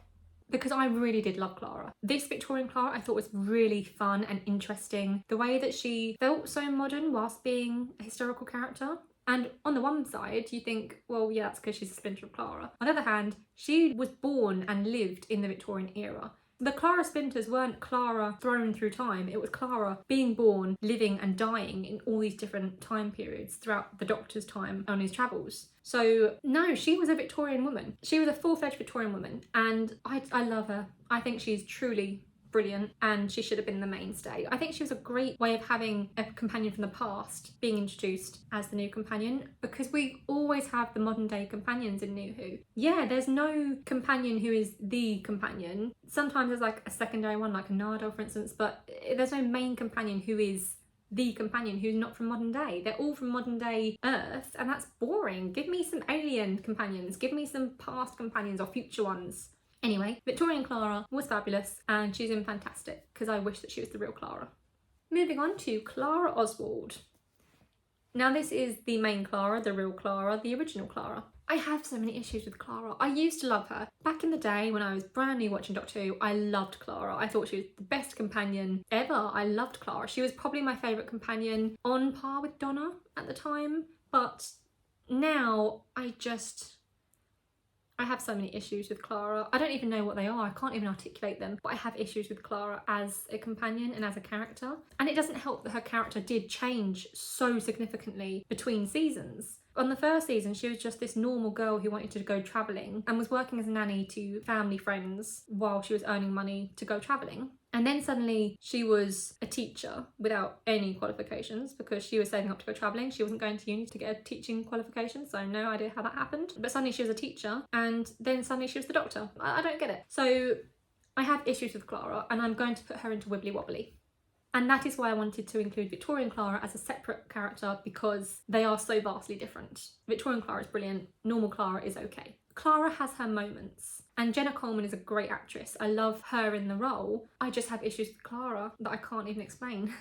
because I really did love Clara. This Victorian Clara I thought was really fun and interesting. The way that she felt so modern whilst being a historical character. And on the one side, you think, well, yeah, that's because she's a splinter of Clara. On the other hand, she was born and lived in the Victorian era. The Clara Splinters weren't Clara thrown through time. It was Clara being born, living and dying in all these different time periods throughout the Doctor's time on his travels. So no, she was a Victorian woman. She was a full-fledged Victorian woman, and I love her. I think she's truly brilliant, and she should have been the mainstay. I think she was a great way of having a companion from the past being introduced as the new companion, because we always have the modern day companions in New Who. Yeah, there's no companion who is the companion. Sometimes there's like a secondary one, like Nardo for instance, but there's no main companion who is the companion who's not from modern day. They're all from modern day Earth, and that's boring. Give me some alien companions, give me some past companions or future ones. Anyway, Victorian Clara was fabulous, and she's in fantastic because I wish that she was the real Clara. Moving on to Clara Oswald. Now this is the main Clara, the real Clara, the original Clara. I have so many issues with Clara. I used to love her. Back in the day when I was brand new watching Doctor Who, I loved Clara. I thought she was the best companion ever. I loved Clara. She was probably my favourite companion, on par with Donna at the time. But now I have so many issues with Clara. I don't even know what they are. I can't even articulate them. But I have issues with Clara as a companion and as a character. And it doesn't help that her character did change so significantly between seasons. On the first season, she was just this normal girl who wanted to go travelling and was working as a nanny to family friends while she was earning money to go travelling. And then suddenly she was a teacher without any qualifications because she was saving up to go travelling. She wasn't going to uni to get a teaching qualification, so no idea how that happened. But suddenly she was a teacher, and then suddenly she was the Doctor. I don't get it. So I have issues with Clara, and I'm going to put her into Wibbly Wobbly. And that is why I wanted to include Victorian Clara as a separate character, because they are so vastly different. Victorian Clara is brilliant, normal Clara is okay. Clara has her moments, and Jenna Coleman is a great actress. I love her in the role. I just have issues with Clara that I can't even explain.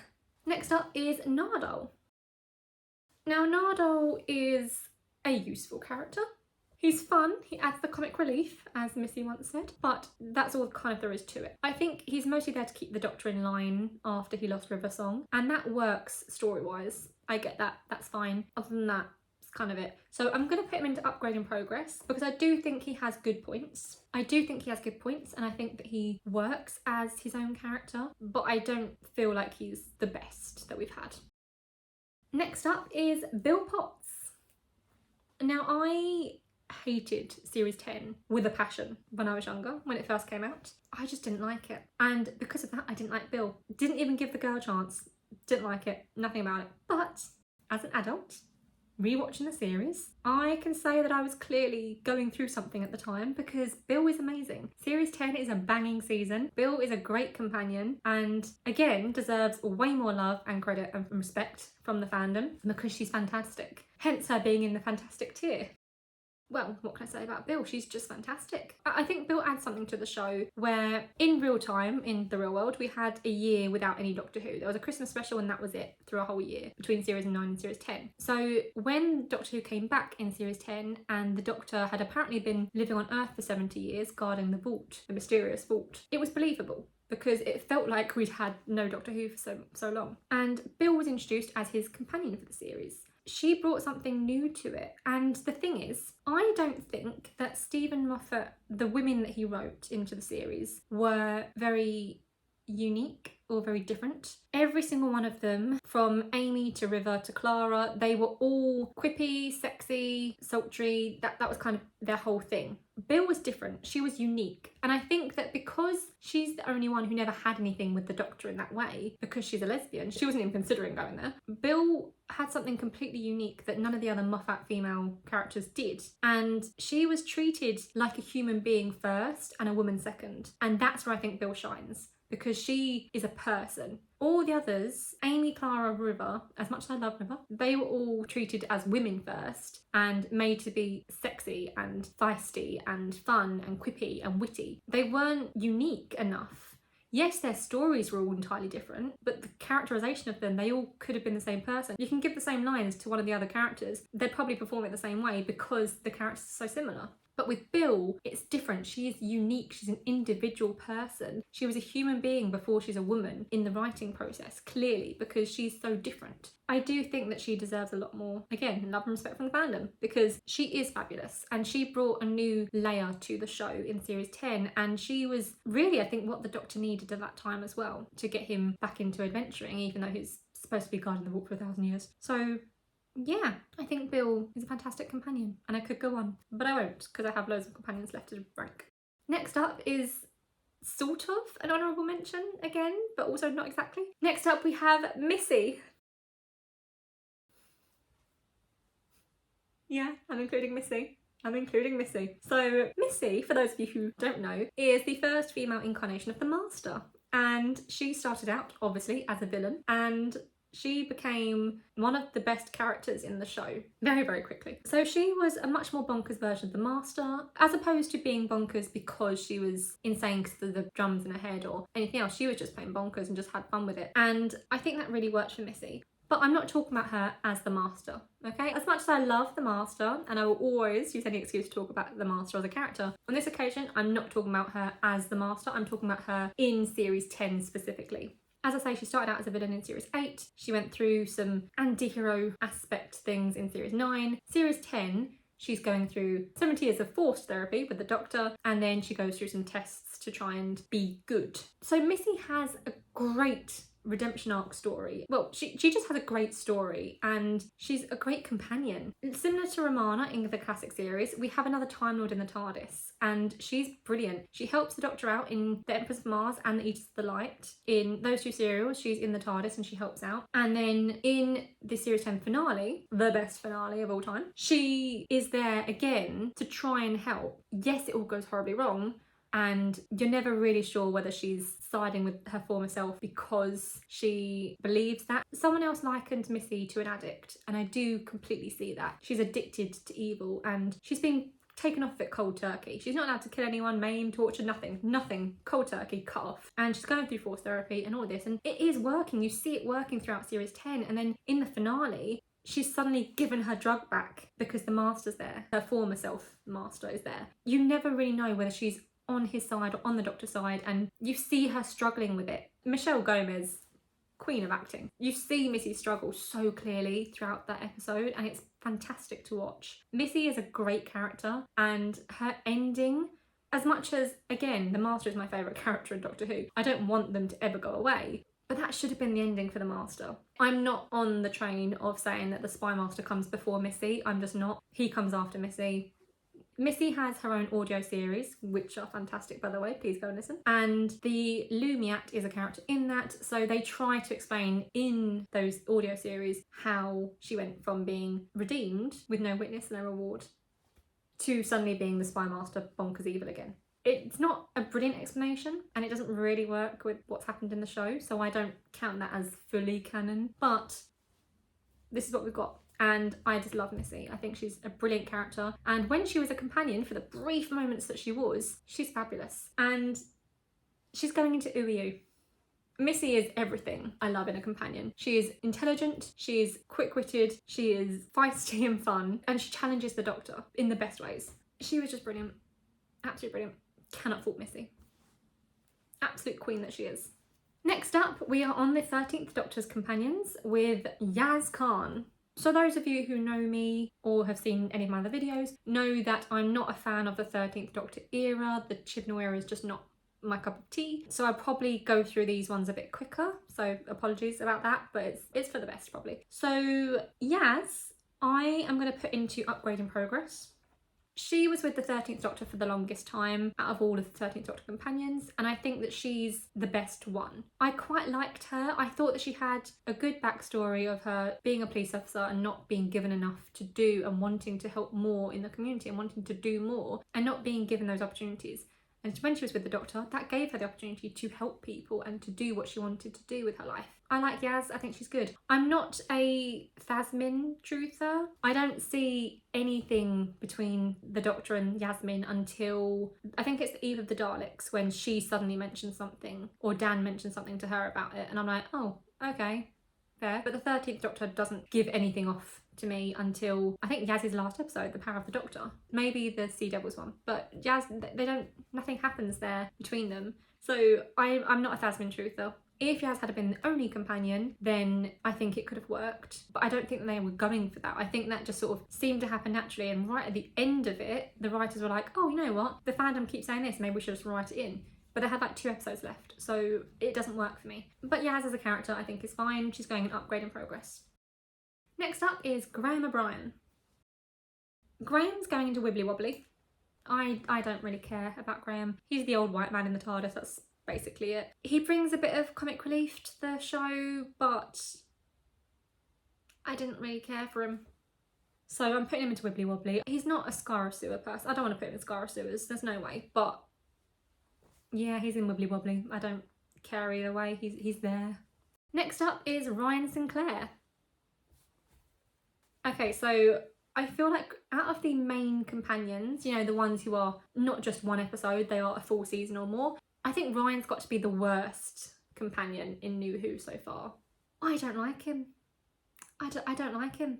Next up is Nardo. Now Nardo is a useful character. He's fun, he adds the comic relief, as Missy once said, but that's all kind of there is to it. I think he's mostly there to keep the Doctor in line after he lost River Song, and that works story-wise. I get that, that's fine. Other than that, it's kind of it. So I'm going to put him into upgrade in progress because I do think he has good points. And I think that he works as his own character, but I don't feel like he's the best that we've had. Next up is Bill Potts. Now, I hated series 10 with a passion when I was younger, when it first came out. I just didn't like it. And because of that, I didn't like Bill. Didn't even give the girl a chance. Didn't like it. Nothing about it. But as an adult, rewatching the series, I can say that I was clearly going through something at the time because Bill is amazing. Series 10 is a banging season. Bill is a great companion and again deserves way more love and credit and respect from the fandom because she's fantastic. Hence her being in the fantastic tier. Well, what can I say about Bill? She's just fantastic. I think Bill adds something to the show where in real time, in the real world, we had a year without any Doctor Who. There was a Christmas special and that was it through a whole year between series 9 and series 10. So when Doctor Who came back in series 10 and the Doctor had apparently been living on Earth for 70 years guarding the vault, the mysterious vault, it was believable because it felt like we'd had no Doctor Who for so long. And Bill was introduced as his companion for the series. She brought something new to it. And the thing is, I don't think that Stephen Moffat, the women that he wrote into the series, were very unique or very different. Every single one of them, from Amy to River to Clara, they were all quippy, sexy, sultry. That was kind of their whole thing. Bill was different. She was unique. And I think that because she's the only one who never had anything with the Doctor in that way, because she's a lesbian, she wasn't even considering going there. Bill had something completely unique that none of the other Moffat female characters did. And she was treated like a human being first and a woman second. And that's where I think Bill shines, because she is a person. All the others, Amy, Clara, River, as much as I love River, they were all treated as women first and made to be sexy and feisty and fun and quippy and witty. They weren't unique enough. Yes, their stories were all entirely different, but the characterization of them, they all could have been the same person. You can give the same lines to one of the other characters, they'd probably perform it the same way because the characters are so similar. But with Bill, it's different. She is unique. She's an individual person. She was a human being before she's a woman in the writing process, clearly, because she's so different. I do think that she deserves a lot more, again, love and respect from the fandom, because she is fabulous and she brought a new layer to the show in series 10, and she was really, I think, what the Doctor needed at that time as well to get him back into adventuring, even though he's supposed to be guarding the vault for 1,000 years. So yeah, I think Bill is a fantastic companion, and I could go on, but I won't because I have loads of companions left to rank. Next up is sort of an honourable mention again, but also not exactly. Next up we have Missy. Yeah, I'm including Missy. So Missy, for those of you who don't know, is the first female incarnation of the Master, and she started out obviously as a villain, and she became one of the best characters in the show very, very quickly. So she was a much more bonkers version of the Master, as opposed to being bonkers because she was insane because of the drums in her head or anything else. She was just plain bonkers and just had fun with it. And I think that really worked for Missy. But I'm not talking about her as the Master, okay? As much as I love the Master, and I will always use any excuse to talk about the Master as a character, on this occasion, I'm not talking about her as the Master. I'm talking about her in series 10 specifically. As I say, she started out as a villain in series 8. She went through some anti-hero aspect things in series 9. Series 10, she's going through 70 years of forced therapy with the Doctor, and then she goes through some tests to try and be good. So Missy has a great redemption arc story. Well, she just has a great story, and she's a great companion. Similar to Romana in the classic series, we have another Time Lord in the TARDIS, and she's brilliant. She helps the Doctor out in The Empress of Mars and The Eaters of the Light. In those two serials, she's in the TARDIS and she helps out. And then in the series 10 finale, the best finale of all time, she is there again to try and help. Yes, it all goes horribly wrong, and you're never really sure whether she's siding with her former self because she believes that. Someone else likened Missy to an addict, and I do completely see that. She's addicted to evil, and she's been taken off it cold turkey. She's not allowed to kill anyone, maim, torture, nothing. Cold turkey, cut off. And she's going through forced therapy and all of this, and it is working. You see it working throughout series 10, and then in the finale, she's suddenly given her drug back because the Master's there. Her former self, Master, is there. You never really know whether she's on his side or on the Doctor's side, and you see her struggling with it. Michelle Gomez, queen of acting. You see Missy struggle so clearly throughout that episode, and it's fantastic to watch. Missy is a great character, and her ending, as much as, again, the Master is my favourite character in Doctor Who, I don't want them to ever go away, but that should have been the ending for the Master. I'm not on the train of saying that the Spy Master comes before Missy. I'm just not. He comes after Missy. Missy has her own audio series, which are fantastic, by the way. Please go and listen. And the Lumiat is a character in that. So they try to explain in those audio series how she went from being redeemed with no witness, no reward, to suddenly being the Spy Master bonkers evil again. It's not a brilliant explanation, and it doesn't really work with what's happened in the show, so I don't count that as fully canon, but this is what we've got. And I just love Missy. I think she's a brilliant character. And when she was a companion, for the brief moments that she was, she's fabulous. And she's going into NewWho. Missy is everything I love in a companion. She is intelligent, she is quick-witted, she is feisty and fun, and she challenges the Doctor in the best ways. She was just brilliant. Absolutely brilliant. Cannot fault Missy. Absolute queen that she is. Next up, we are on the 13th Doctor's companions with Yaz Khan. So those of you who know me or have seen any of my other videos know that I'm not a fan of the 13th Doctor era. The Chibnall era is just not my cup of tea. So I'll probably go through these ones a bit quicker. So apologies about that, but it's for the best probably. So Yaz, I am going to put into Upgrade in Progress. She was with the 13th Doctor for the longest time out of all of the 13th Doctor companions, and I think that she's the best one. I quite liked her. I thought that she had a good backstory of her being a police officer and not being given enough to do and wanting to help more in the community and wanting to do more and not being given those opportunities. And when she was with the Doctor, that gave her the opportunity to help people and to do what she wanted to do with her life. I like Yaz, I think she's good. I'm not a Thasmin truther. I don't see anything between the Doctor and Yasmin until, I think it's the Eve of the Daleks, when she suddenly mentions something, or Dan mentions something to her about it, and I'm like, oh, okay, fair. But the 13th Doctor doesn't give anything off to me until I think Yaz's last episode, The Power of the Doctor, maybe the Sea Devils one, but Yaz, nothing happens there between them, so I'm not a Thasmin truther. If Yaz had been the only companion, then I think it could have worked, but I don't think that they were going for that. I think that just sort of seemed to happen naturally, and right at the end of it, the writers were like, oh, you know what, the fandom keeps saying this, maybe we should just write it in. But they had like 2 episodes left, so it doesn't work for me. But Yaz as a character I think is fine. She's going in Upgrade in Progress. Next up is Graham O'Brien. Graham's going into Wibbly Wobbly. I don't really care about Graham. He's the old white man in the TARDIS, that's basically it. He brings a bit of comic relief to the show, but I didn't really care for him. So I'm putting him into Wibbly Wobbly. He's not a Scar Sewer person. I don't want to put him in Scar Sewers, there's no way. But yeah, he's in Wibbly Wobbly. I don't care either way, he's there. Next up is Ryan Sinclair. Okay, so I feel like out of the main companions, you know, the ones who are not just one episode, they are a full season or more, I think Ryan's got to be the worst companion in NewWho so far. I don't like him. I don't like him.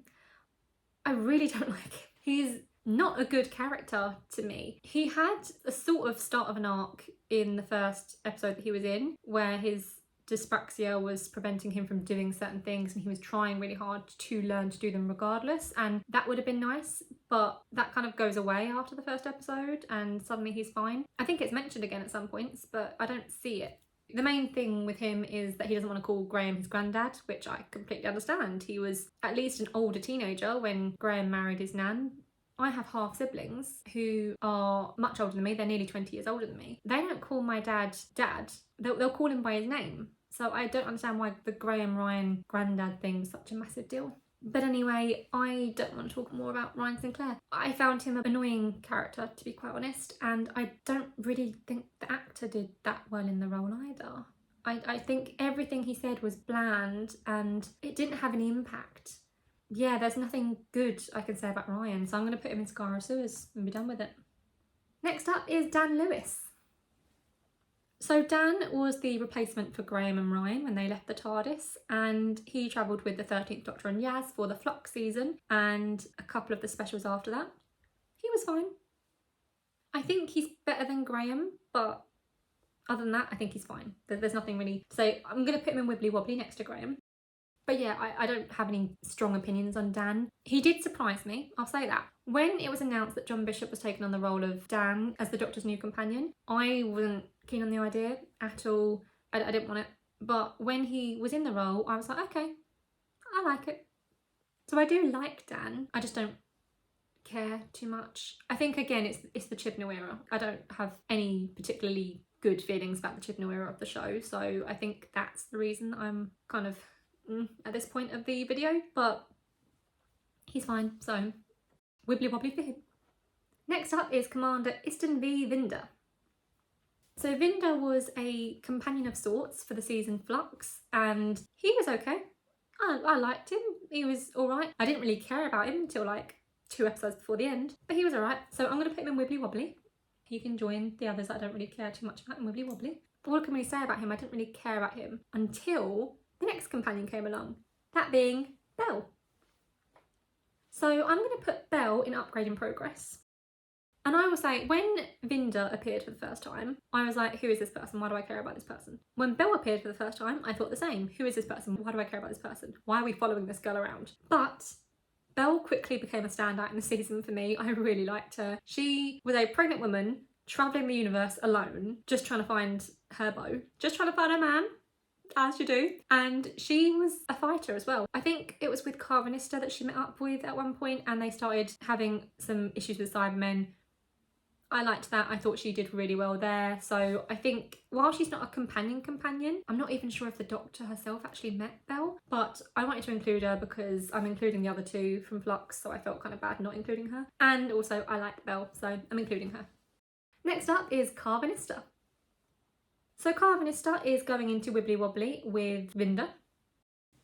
I really don't like him. He's not a good character to me. He had a sort of start of an arc in the first episode that he was in, where his dyspraxia was preventing him from doing certain things and he was trying really hard to learn to do them regardless, and that would have been nice, but that kind of goes away after the first episode and suddenly he's fine. I think it's mentioned again at some points, but I don't see it. The main thing with him is that he doesn't want to call Graham his granddad, which I completely understand. He was at least an older teenager when Graham married his nan. I have half siblings who are much older than me. They're nearly 20 years older than me. They don't call my dad dad. They'll call him by his name. So I don't understand why the Graham Ryan granddad thing is such a massive deal. But anyway, I don't want to talk more about Ryan Sinclair. I found him an annoying character, to be quite honest, and I don't really think the actor did that well in the role either. I think everything he said was bland and it didn't have any impact. Yeah, there's nothing good I can say about Ryan, so I'm going to put him in Scar Sewers and be done with it. Next up is Dan Lewis. So Dan was the replacement for Graham and Ryan when they left the TARDIS, and he travelled with the 13th Doctor and Yaz for the Flux season and a couple of the specials after that. He was fine. I think he's better than Graham, but Other than that, I think he's fine. There's nothing really to say. I'm going to put him in Wibbly Wobbly next to Graham. But yeah, I don't have any strong opinions on Dan. He did surprise me, I'll say that. When it was announced that John Bishop was taking on the role of Dan as the Doctor's new companion, I wasn't keen on the idea at all. I didn't want it. But when he was in the role, I was like, okay, I like it. So I do like Dan, I just don't care too much. I think, again, it's the Chibnall era. I don't have any particularly good feelings about the Chibnall era of the show, so I think that's the reason I'm kind of at this point of the video, but he's fine, so wibbly wobbly for him. Next up is Commander Iston V. Vinder. So Vinder was a companion of sorts for the season Flux, and he was okay. I liked him. He was alright. I didn't really care about him until like 2 episodes before the end, but he was alright. So I'm going to put him in Wibbly Wobbly. He can join the others that I don't really care too much about in Wibbly Wobbly. All I can really say about him, I didn't really care about him until the next companion came along, that being Belle. So I'm going to put Belle in upgrade in progress. And I will say, when Vinder appeared for the first time, I was like, who is this person? Why do I care about this person? When Belle appeared for the first time, I thought the same. Who is this person? Why do I care about this person? Why are we following this girl around? But Belle quickly became a standout in the season for me. I really liked her. She was a pregnant woman travelling the universe alone, just trying to find her beau, just trying to find her man, as you do. And she was a fighter as well. I think it was with Carvanista that she met up with at one point, and they started having some issues with Cybermen. I liked that. I thought she did really well there. So I think while she's not a companion, I'm not even sure if the Doctor herself actually met Belle, but I wanted to include her because I'm including the other two from Flux, so I felt kind of bad not including her. And also I like Belle, so I'm including her. Next up is Carvanista. So Carvanista is going into Wibbly Wobbly with Vinder.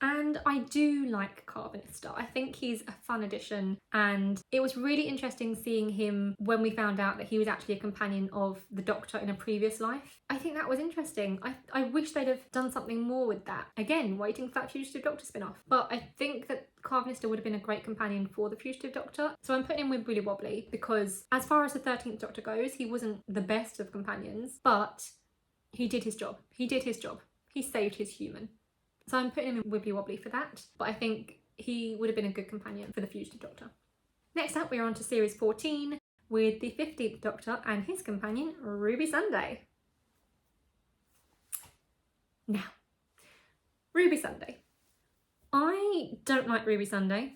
And I do like Carvanista. I think he's a fun addition, and it was really interesting seeing him when we found out that he was actually a companion of the Doctor in a previous life. I think that was interesting. I wish they'd have done something more with that. Again, waiting for that Fugitive Doctor spin-off. But I think that Carvanista would have been a great companion for the Fugitive Doctor. So I'm putting him with Wibbly Wobbly because as far as the 13th Doctor goes, he wasn't the best of companions, but he did his job. He did his job. He saved his human. So I'm putting him in Wibbly Wobbly for that, but I think he would have been a good companion for the Fugitive Doctor. Next up, we are on to series 14 with the 15th Doctor and his companion, Ruby Sunday. Now, Ruby Sunday. I don't like Ruby Sunday.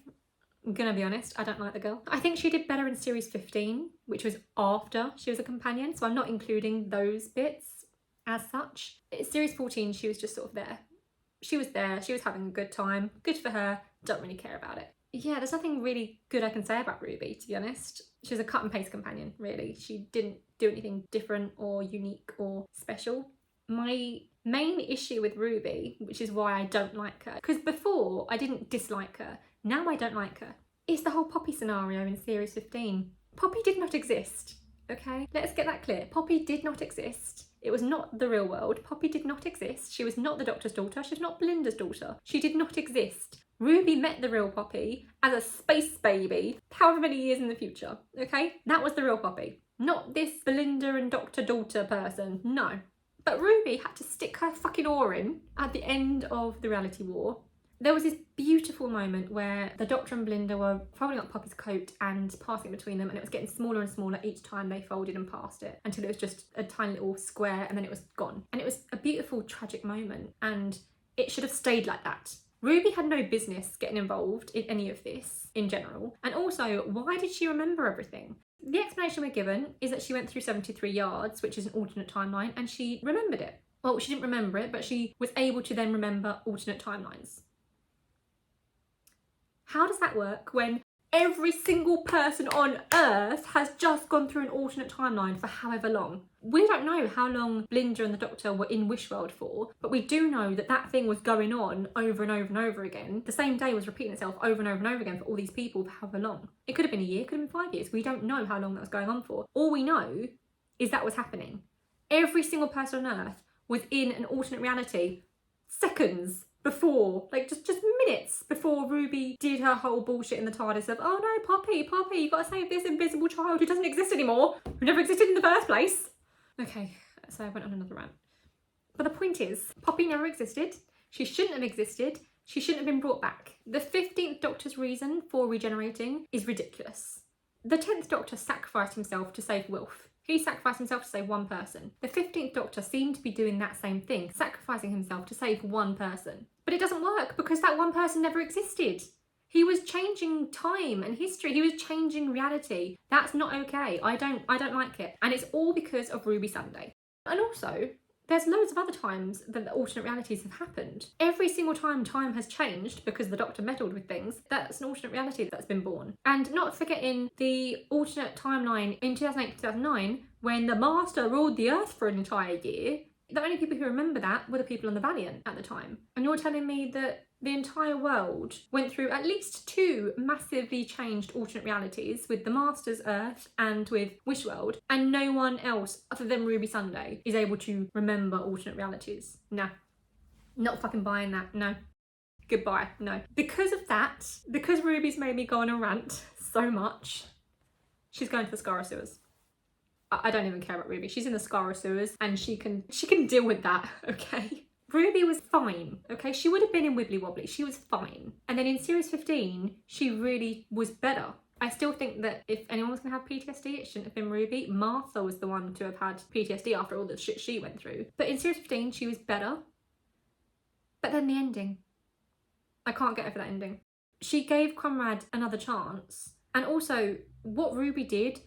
I'm gonna be honest, I don't like the girl. I think she did better in series 15, which was after she was a companion, so I'm not including those bits as such. In series 14, she was just sort of there. She was there, she was having a good time, good for her, don't really care about it. Yeah, there's nothing really good I can say about Ruby, to be honest. She was a cut and paste companion, really. She didn't do anything different or unique or special. My main issue with Ruby, which is why I don't like her, because before I didn't dislike her, now I don't like her, is the whole Poppy scenario in series 15. Poppy did not exist, okay? Let's get that clear. Poppy did not exist. It was not the real world. Poppy did not exist. She was not the Doctor's daughter. She was not Belinda's daughter. She did not exist. Ruby met the real Poppy as a space baby, however many years in the future, okay? That was the real Poppy. Not this Belinda and Doctor daughter person, no. But Ruby had to stick her fucking oar in at the end of the reality war. There was this beautiful moment where the Doctor and Belinda were folding up Poppy's coat and passing between them, and it was getting smaller and smaller each time they folded and passed it until it was just a tiny little square and then it was gone. And it was a beautiful, tragic moment, and it should have stayed like that. Ruby had no business getting involved in any of this in general. And also, why did she remember everything? The explanation we're given is that she went through 73 yards, which is an alternate timeline, and she remembered it. Well, she didn't remember it, but she was able to then remember alternate timelines. How does that work when every single person on Earth has just gone through an alternate timeline for however long? We don't know how long Belinda and the Doctor were in Wishworld for, but we do know that that thing was going on over and over and over again. The same day was repeating itself over and over and over again for all these people for however long. It could have been a year, it could have been 5 years. We don't know how long that was going on for. All we know is that was happening. Every single person on Earth was in an alternate reality seconds before, like just minutes before Ruby did her whole bullshit in the TARDIS of, oh no, Poppy, you've got to save this invisible child who doesn't exist anymore, who never existed in the first place. Okay, So I went on another rant. But the point is, Poppy never existed. She shouldn't have existed. She shouldn't have been brought back. The 15th Doctor's reason for regenerating is ridiculous. The 10th Doctor sacrificed himself to save Wilf. He sacrificed himself to save one person. The 15th Doctor seemed to be doing that same thing, sacrificing himself to save one person. But it doesn't work because that one person never existed. He was changing time and history. He was changing reality. That's not okay. I don't like it. And it's all because of Ruby Sunday. And also, there's loads of other times that the alternate realities have happened. Every single time has changed because the Doctor meddled with things, that's an alternate reality that's been born. And not forgetting the alternate timeline in 2008-2009 when the Master ruled the Earth for an entire year. The only people who remember that were the people on the Valiant at the time. And you're telling me that the entire world went through at least 2 massively changed alternate realities with the Master's Earth and with Wishworld, and no one else other than Ruby Sunday is able to remember alternate realities. Nah, not fucking buying that. No, goodbye. No. Because of that, because Ruby's made me go on a rant so much, she's going to the Skara sewers. I don't even care about Ruby. She's in the Skara sewers and she can deal with that, okay? Ruby was fine, okay? She would have been in Wibbly Wobbly. She was fine. And then in series 15, she really was better. I still think that if anyone was going to have PTSD, it shouldn't have been Ruby. Martha was the one to have had PTSD after all the shit she went through. But in series 15, she was better. But then the ending. I can't get over that ending. She gave Conrad another chance. And also, what Ruby did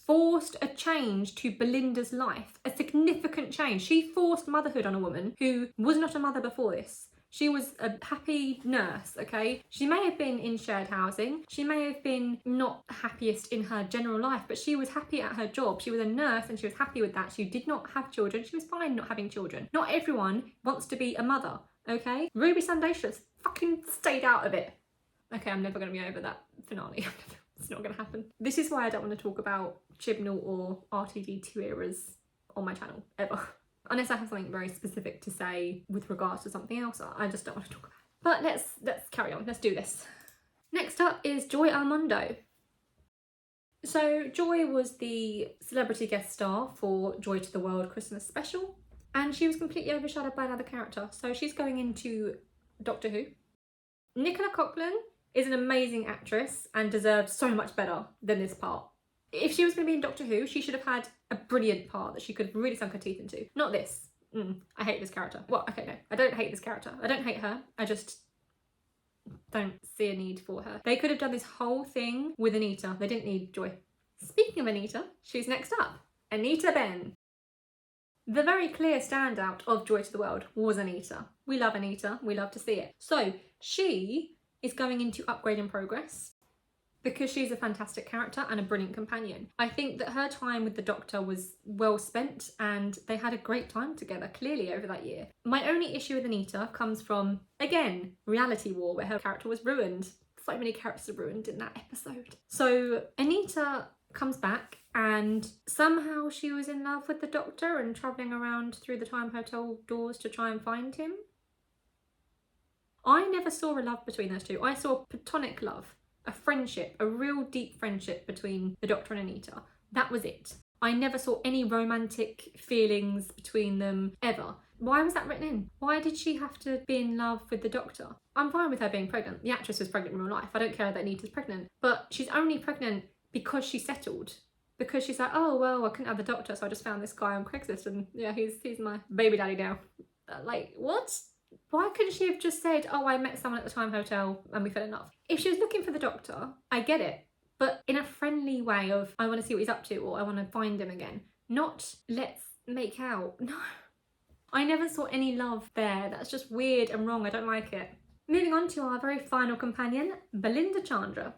forced a change to Belinda's life, a significant change. She forced motherhood on a woman who was not a mother before this. She was a happy nurse, okay? She may have been in shared housing. She may have been not happiest in her general life, but she was happy at her job. She was a nurse and she was happy with that. She did not have children. She was fine not having children. Not everyone wants to be a mother, okay? Ruby Sunday should have fucking stayed out of it. Okay, I'm never going to be over that finale. It's not going to happen. This is why I don't want to talk about Chibnall or RTD2 eras on my channel, ever. Unless I have something very specific to say with regards to something else, I just don't want to talk about it. But let's carry on, let's do this. Next up is Joy Armando. So Joy was the celebrity guest star for Joy to the World Christmas special, and she was completely overshadowed by another character. So she's going into Doctor Who. Nicola Coughlan is an amazing actress and deserved so much better than this part. If she was going to be in Doctor Who, she should have had a brilliant part that she could have really sunk her teeth into. Not this. I hate this character. Well, okay, no. I don't hate this character. I don't hate her. I just don't see a need for her. They could have done this whole thing with Anita. They didn't need Joy. Speaking of Anita, she's next up. Anita Ben. The very clear standout of Joy to the World was Anita. We love Anita. We love to see it. So she is going into Upgrade in Progress because she's a fantastic character and a brilliant companion. I think that her time with the Doctor was well spent and they had a great time together, clearly, over that year. My only issue with Anita comes from, again, Reality War, where her character was ruined. So many characters are ruined in that episode. So Anita comes back and somehow she was in love with the Doctor and travelling around through the Time Hotel doors to try and find him. I never saw a love between those two. I saw platonic love, a friendship, a real deep friendship between the Doctor and Anita. That was it. I never saw any romantic feelings between them, ever. Why was that written in? Why did she have to be in love with the Doctor? I'm fine with her being pregnant. The actress was pregnant in real life. I don't care that Anita's pregnant. But she's only pregnant because she settled. Because she's like, oh, well, I couldn't have the Doctor, so I just found this guy on Craigslist and yeah, he's my baby daddy now. Like, what? Why couldn't she have just said, oh, I met someone at the Time Hotel and we fell in love? If she was looking for the Doctor, I get it. But in a friendly way of, I want to see what he's up to or I want to find him again. Not, let's make out. No. I never saw any love there. That's just weird and wrong. I don't like it. Moving on to our very final companion, Belinda Chandra.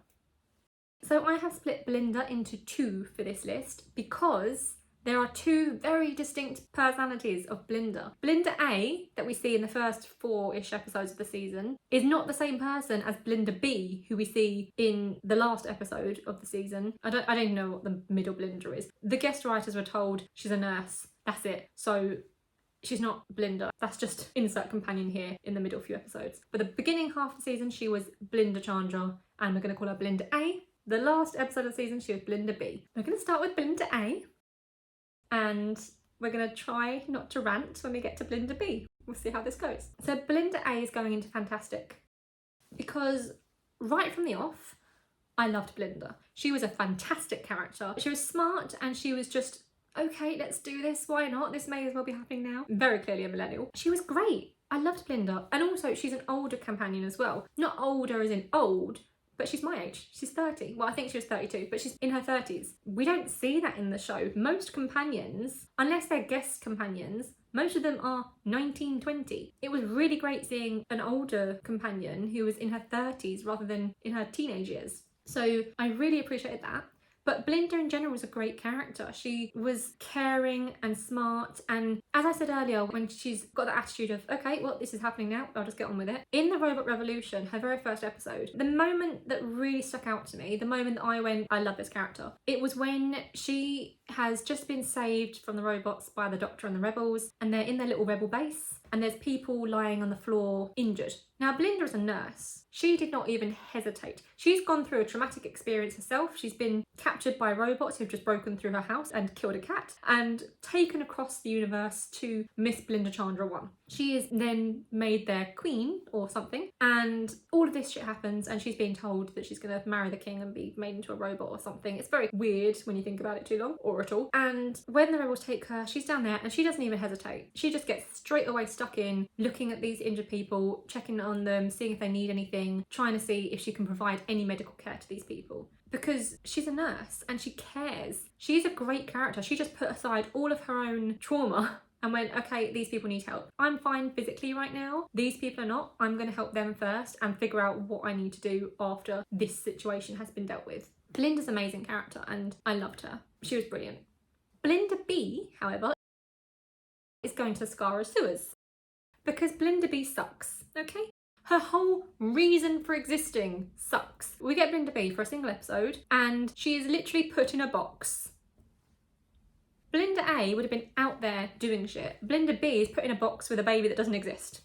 So I have split Belinda into 2 for this list because there are 2 very distinct personalities of Belinda. Belinda A, that we see in the first 4-ish episodes of the season, is not the same person as Belinda B, who we see in the last episode of the season. I don't even know what the middle Belinda is. The guest writers were told she's a nurse. That's it. So she's not Belinda. That's just insert companion here in the middle few episodes. But the beginning half of the season, she was Belinda Chandra, and we're going to call her Belinda A. The last episode of the season, she was Belinda B. We're going to start with Belinda A. And We're going to try not to rant when we get to Belinda B. We'll see how this goes. So Belinda A is going into fantastic because right from the off, I loved Belinda. She was a fantastic character. She was smart and she was just, okay, let's do this. Why not? This may as well be happening now. Very clearly a millennial. She was great. I loved Belinda. And also she's an older companion as well. Not older as in old, but she's my age. She's 30. Well, I think she was 32, but she's in her 30s. We don't see that in the show. Most companions, unless they're guest companions, most of them are 19, 20. It was really great seeing an older companion who was in her 30s rather than in her teenage years. So I really appreciated that. But Belinda in general was a great character. She was caring and smart, and as I said earlier, when she's got the attitude of, okay, well, this is happening now, I'll just get on with it. In the Robot Revolution, her very first episode, the moment that really stuck out to me, the moment that I went, I love this character, it was when she has just been saved from the robots by the Doctor and the rebels, and they're in their little rebel base, and there's people lying on the floor injured. Now, Belinda is a nurse. She did not even hesitate. She's gone through a traumatic experience herself. She's been captured by robots who've just broken through her house and killed a cat and taken across the universe to Miss Belinda Chandra 1. She is then made their queen or something, and all of this shit happens, and she's being told that she's going to marry the king and be made into a robot or something. It's very weird when you think about it too long, or at all. And when the rebels take her, she's down there and she doesn't even hesitate. She just gets straight away stuck in, looking at these injured people, checking on them, seeing if they need anything, trying to see if she can provide any medical care to these people. Because she's a nurse and she cares. She's a great character. She just put aside all of her own trauma and went, okay, these people need help. I'm fine physically right now. These people are not. I'm going to help them first and figure out what I need to do after this situation has been dealt with. Belinda's an amazing character and I loved her. She was brilliant. Belinda B, however, is going to the Skara sewers because Belinda B sucks, okay? Her whole reason for existing sucks. We get Belinda B for a single episode and she is literally put in a box. Belinda A would have been out there doing shit. Belinda B is put in a box with a baby that doesn't exist.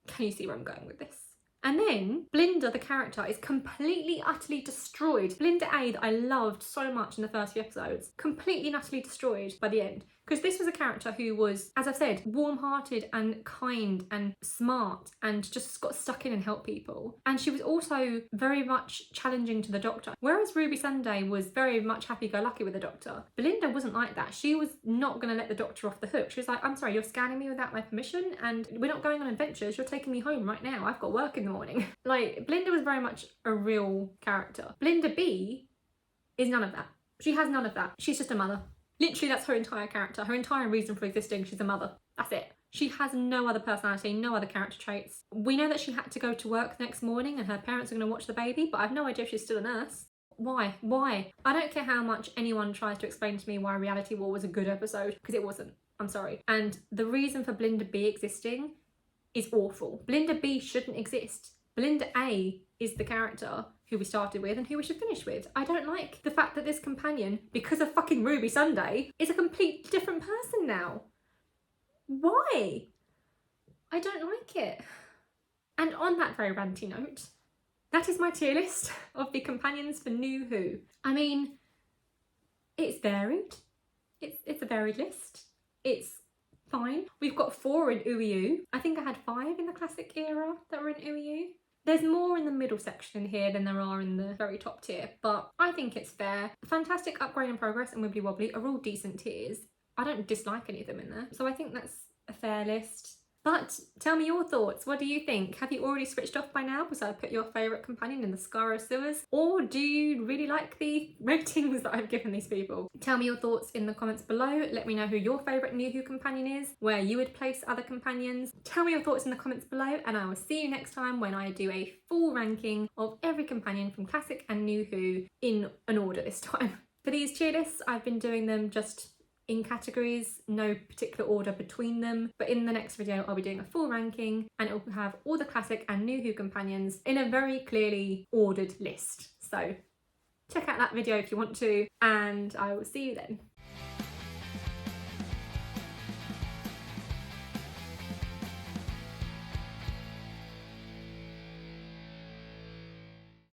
Can you see where I'm going with this? And then Belinda, the character, is completely, utterly destroyed. Belinda A, that I loved so much in the first few episodes, completely and utterly destroyed by the end. Because this was a character who was, as I've said, warm-hearted and kind and smart and just got stuck in and helped people. And she was also very much challenging to the Doctor. Whereas Ruby Sunday was very much happy-go-lucky with the Doctor, Belinda wasn't like that. She was not going to let the Doctor off the hook. She was like, I'm sorry, you're scanning me without my permission and we're not going on adventures. You're taking me home right now. I've got work in the morning. Like, Belinda was very much a real character. Belinda B is none of that. She has none of that. She's just a mother. Literally, that's her entire character. Her entire reason for existing, she's a mother. That's it. She has no other personality, no other character traits. We know that she had to go to work the next morning and her parents are going to watch the baby, but I've no idea if she's still a nurse. Why? Why? I don't care how much anyone tries to explain to me why Reality War was a good episode, because it wasn't. I'm sorry. And the reason for Belinda B existing is awful. Belinda B shouldn't exist. Belinda A is the character who we started with and who we should finish with. I don't like the fact that this companion, because of fucking Ruby Sunday, is a completely different person now. Why? I don't like it. And on that very ranty note, that is my tier list of the companions for NewWho. I mean, it's varied. It's a varied list. It's fine. We've got 4 in NewWho. I think I had 5 in the classic era that were in NewWho. There's more in the middle section in here than there are in the very top tier, but I think it's fair. Fantastic, Upgrade and Progress and Wibbly Wobbly are all decent tiers. I don't dislike any of them in there, so I think that's a fair list. But tell me your thoughts. What do you think? Have you already switched off by now because I put your favourite companion in the Skara sewers? Or do you really like the ratings that I've given these people? Tell me your thoughts in the comments below. Let me know who your favourite NewWho companion is, where you would place other companions. Tell me your thoughts in the comments below and I will see you next time when I do a full ranking of every companion from Classic and NewWho in an order this time. For these tier lists, I've been doing them just in categories, no particular order between them, but in the next video I'll be doing a full ranking and it will have all the Classic and NewWho companions in a very clearly ordered list. So check out that video if you want to, and I will see you then.